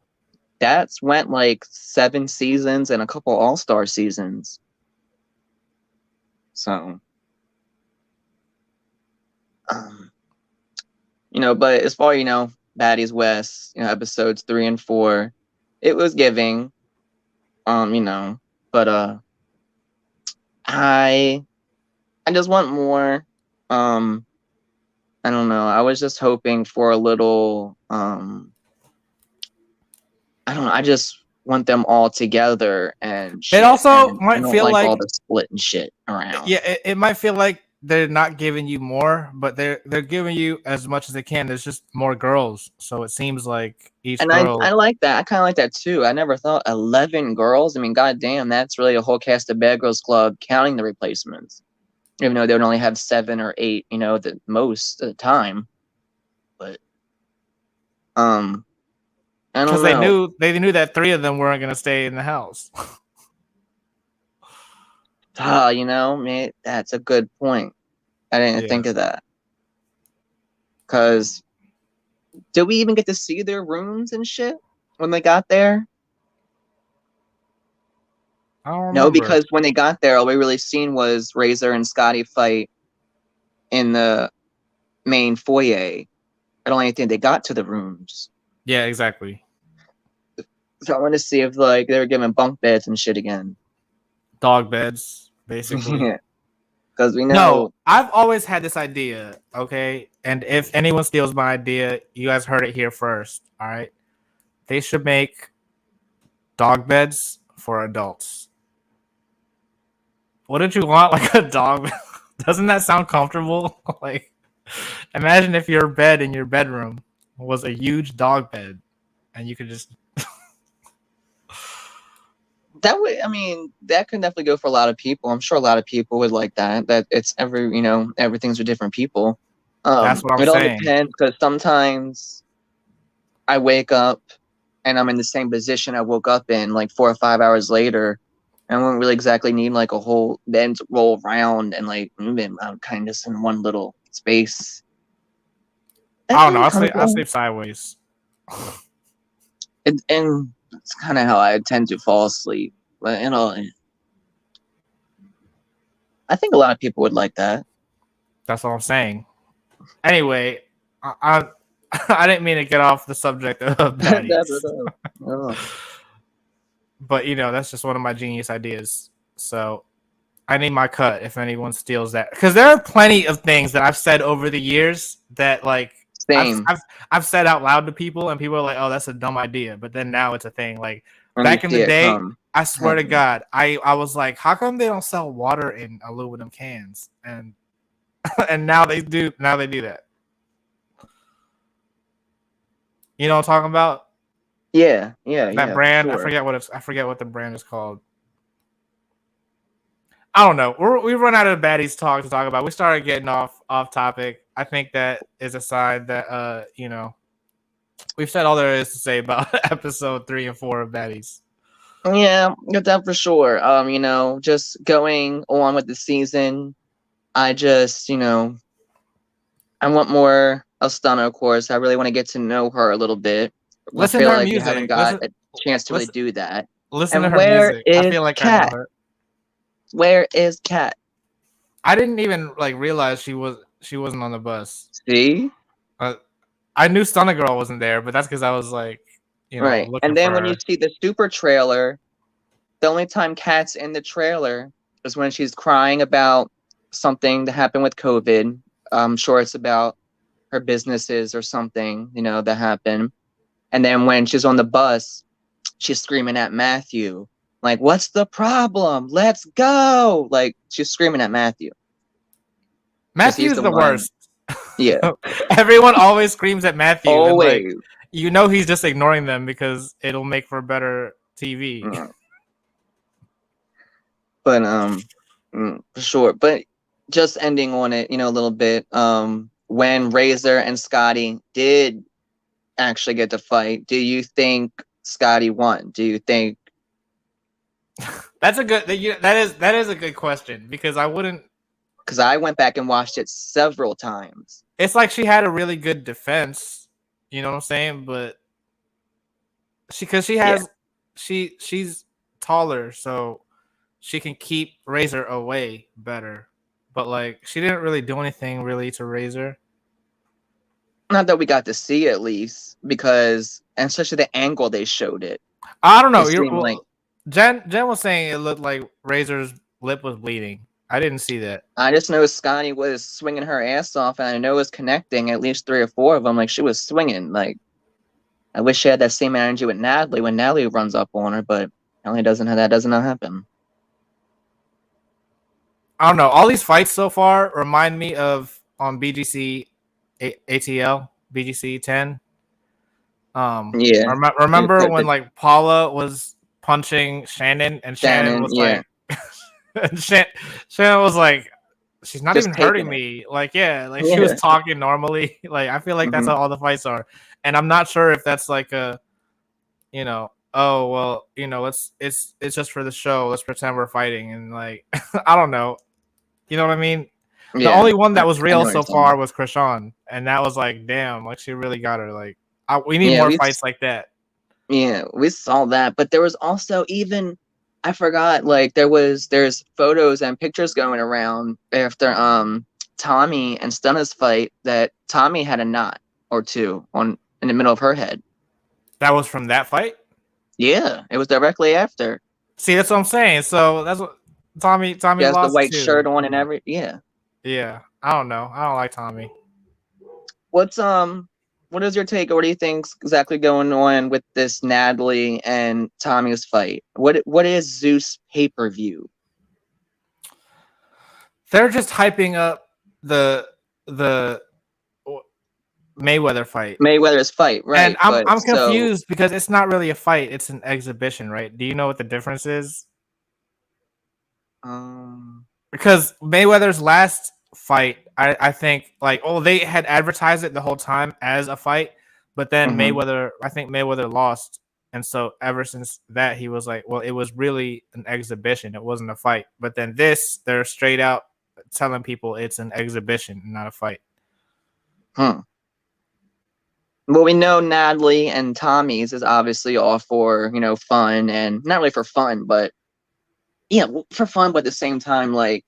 that's went like 7 seasons and a couple all-star seasons. So, but as far Baddies West, episodes 3 and 4, it was giving, but I just want more. I don't know. I was just hoping for a little. I don't know. I just want them all together and shit. It also And I might don't feel like all like the split and shit around. yeah, it might feel like they're not giving you more, but they're giving you as much as they can. There's just more girls, so it seems like each And girl. I like that. I kind of like that too. I never thought 11 girls. I mean, goddamn, that's really a whole cast of Bad Girls Club counting the replacements. Even though they would only have 7 or 8, the most of the time. But I Because don't know. they knew that 3 of them weren't gonna stay in the house. Man, that's a good point. I didn't think of that. Because did we even get to see their rooms and shit when they got there? I don't remember. No, because when they got there, all we really seen was Razor and Scotty fight in the main foyer. I don't even think they got to the rooms. Yeah, exactly. So I want to see if like they were given bunk beds and shit again. Dog beds, basically. Because we know. No, I've always had this idea, okay? And if anyone steals my idea, you guys heard it here first, all right? They should make dog beds for adults. Wouldn't you want like a dog? Doesn't that sound comfortable? Like, imagine if your bed in your bedroom was a huge dog bed and you could just. That would, that could definitely go for a lot of people. I'm sure a lot of people would like that. That it's everything's for different people. That's what I'm saying. All depends, because sometimes I wake up and I'm in the same position I woke up in like 4 or 5 hours later. I won't really exactly need like a whole bed to roll around and like move in. I'm kind of just in one little space. I don't know. I'll sleep sideways. And it's kind of how I tend to fall asleep. But I think a lot of people would like that. That's what I'm saying. Anyway, I I didn't mean to get off the subject of baddies. But that's just one of my genius ideas. So I need my cut if anyone steals that, because there are plenty of things that I've said over the years that like I've said out loud to people, and people are like, "Oh, that's a dumb idea," but then now it's a thing. Like back in the day, I swear to God, I was like, "How come they don't sell water in aluminum cans?" And and now they do. Now they do that. You know what I'm talking about? Yeah. That brand, sure. I forget what the brand is called. I don't know. We run out of baddies talk to talk about. We started getting off topic. I think that is a sign that we've said all there is to say about episode 3 and 4 of Baddies. Yeah, that for sure. Just going on with the season, I just I want more of Stunna, of course. I really want to get to know her a little bit. Listen to her music. You haven't got a chance to really do that. Listen to her music. I feel like Kat? I know her. Where is Kat? I didn't even realize she wasn't on the bus. See? I knew Stunna Girl wasn't there, but that's because I was like, right. And then when you see the super trailer, the only time Kat's in the trailer is when she's crying about something that happened with COVID. I'm sure it's about her businesses or something, that happened. And then when she's on the bus, she's screaming at Matthew, like, "What's the problem? Let's go!" Like, she's screaming at Matthew because he's Matthew's the the one. worst. Yeah, Everyone always screams at Matthew, and like always. he's just ignoring them because it'll make for better TV. Mm. But for sure. But just ending on it, a little bit. When Razor and Scotty did actually get to fight, do you think Scotty won? Do you think? That's a good. That is a good question because I wouldn't. Because I went back and watched it several times. It's like she had a really good defense. You know what I'm saying? But because she has she's taller, so she can keep Razor away better. But like she didn't really do anything really to Razor. Not that we got to see at least, because and especially the angle they showed it. I don't know. It seemed like Jen was saying it looked like Razor's lip was bleeding. I didn't see that. I just know Scotty was swinging her ass off, and I know it was connecting at least 3 or 4 of them. Like, she was swinging. Like, I wish she had that same energy with Natalie when Natalie runs up on her, but Natalie doesn't have that. Doesn't happen. I don't know. All these fights so far remind me of on BGC ATL BGC 10. Yeah. Remember when like Paula was punching Shannon and Shannon was like, Shannon was like, she's not just even hurting me. Like, she was talking normally. Like, I feel like that's how all the fights are. And I'm not sure if that's like a, oh well, it's just for the show. Let's pretend we're fighting, and like, I don't know. You know what I mean? The only one that was real so far was Krishan, and that was like, damn, like she really got her. Like, we need more fights like that. Yeah, we saw that, but there was also even, I forgot, like there's photos and pictures going around after Tommy and Stunna's fight that Tommy had a knot or 2 in the middle of her head. That was from that fight? Yeah, it was directly after. See, that's what I'm saying. So that's what Tommy he has lost the white too. shirt on and yeah. I don't know. I don't like Tommy. What is your take, or what do you think's exactly going on with this Natalie and Tommy's fight? What is Zeus pay-per-view? They're just hyping up the Mayweather's fight, right? And I'm confused because it's not really a fight; it's an exhibition, right? Do you know what the difference is? Because Mayweather's last fight, I think, like, they had advertised it the whole time as a fight, but then Mayweather lost, and so ever since that, he was like, well, it was really an exhibition; it wasn't a fight. But then they're straight out telling people it's an exhibition, not a fight. Well, we know Natalie and Tommy's is obviously all for, fun, and not really for fun, but for fun, but at the same time, like,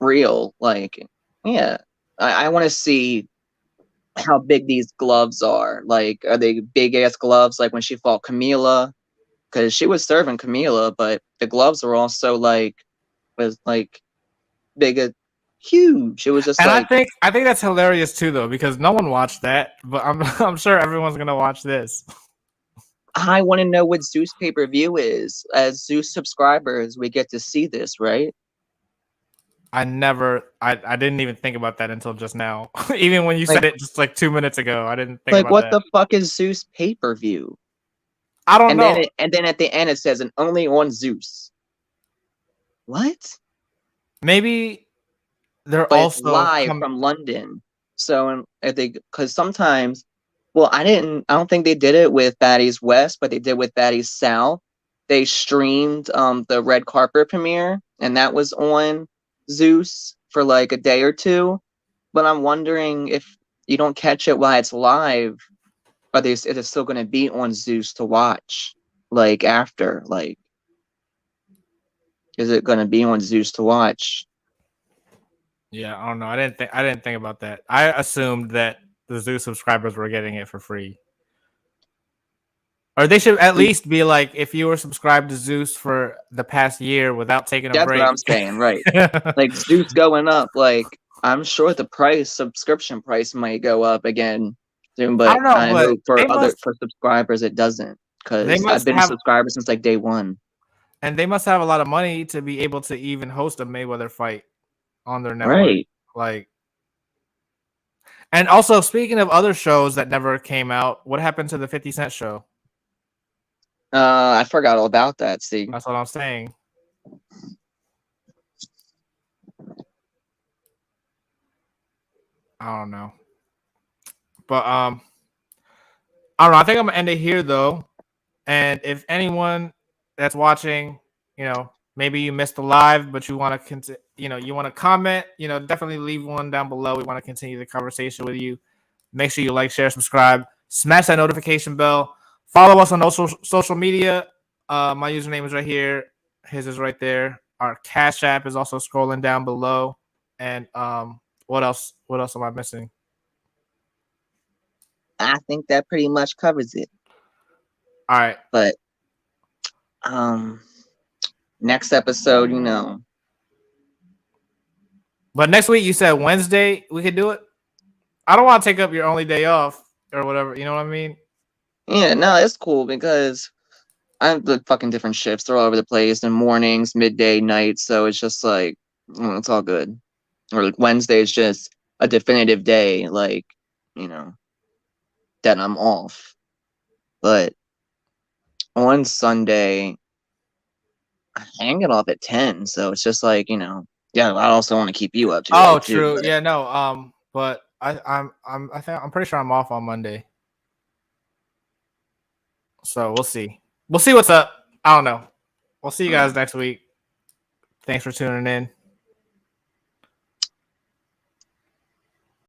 real. Like, I want to see how big these gloves are. Like, are they big ass gloves like when she fought Camila? Because she was serving Camila, but the gloves were also was big, huge. It was just, and I think that's hilarious too, though, because no one watched that, but I'm sure everyone's gonna watch this. I want to know what Zeus pay-per-view is. As Zeus subscribers, we get to see this, right? I didn't even think about that until just now. Even when you said it just like 2 minutes ago, I didn't think about what that. The fuck is Zeus pay-per-view? I don't know. And then at the end it says, and only on Zeus. What? Maybe they're but also live from London. So I think because sometimes, well, I don't think they did it with Baddies West, but they did with Baddies South. They streamed the red carpet premiere, and that was on Zeus for like a day or 2. But I'm wondering if you don't catch it while it's live, is it still going to be on Zeus to watch? Like after, like, is it going to be on Zeus to watch? Yeah, I don't know. I didn't think about that. I assumed that the Zeus subscribers were getting it for free. Or they should at least be like, if you were subscribed to Zeus for the past year without taking a That's what break. I'm saying, right? Like Zeus going up, like I'm sure the subscription price might go up again soon, I but don't know, I but hope for subscribers it doesn't, they because I've must been a have subscriber since like day one. and they must have a lot of money to be able to even host a Mayweather fight on their network. Right. Like, and also speaking of other shows that never came out, what happened to the 50 Cent show? I forgot all about that. See, That's what I'm saying. I don't know. But I don't know. I think I'm gonna end it here though. And if anyone that's watching, maybe you missed the live, but you want to you want to comment, definitely leave one down below. We want to continue the conversation with you. Make sure you like, share, subscribe, smash that notification bell. Follow us on social media. My username is right here. His is right there. Our Cash App is also scrolling down below. And what else? What else am I missing? I think that pretty much covers it. All right. But next episode, But next week you said Wednesday we could do it. I don't want to take up your only day off or whatever. You know what I mean? Yeah, no, it's cool because I have the fucking different shifts. They're all over the place, and mornings, midday, night. So it's just like it's all good. Or like Wednesday is just a definitive day, like that I'm off. But on Sunday, I hang it off at 10. So it's just like yeah. I also want to keep you up too Oh, late too. true. But Yeah, no. But I'm pretty sure I'm off on Monday. So we'll see. We'll see what's up. I don't know. We'll see you guys next week. Thanks for tuning in.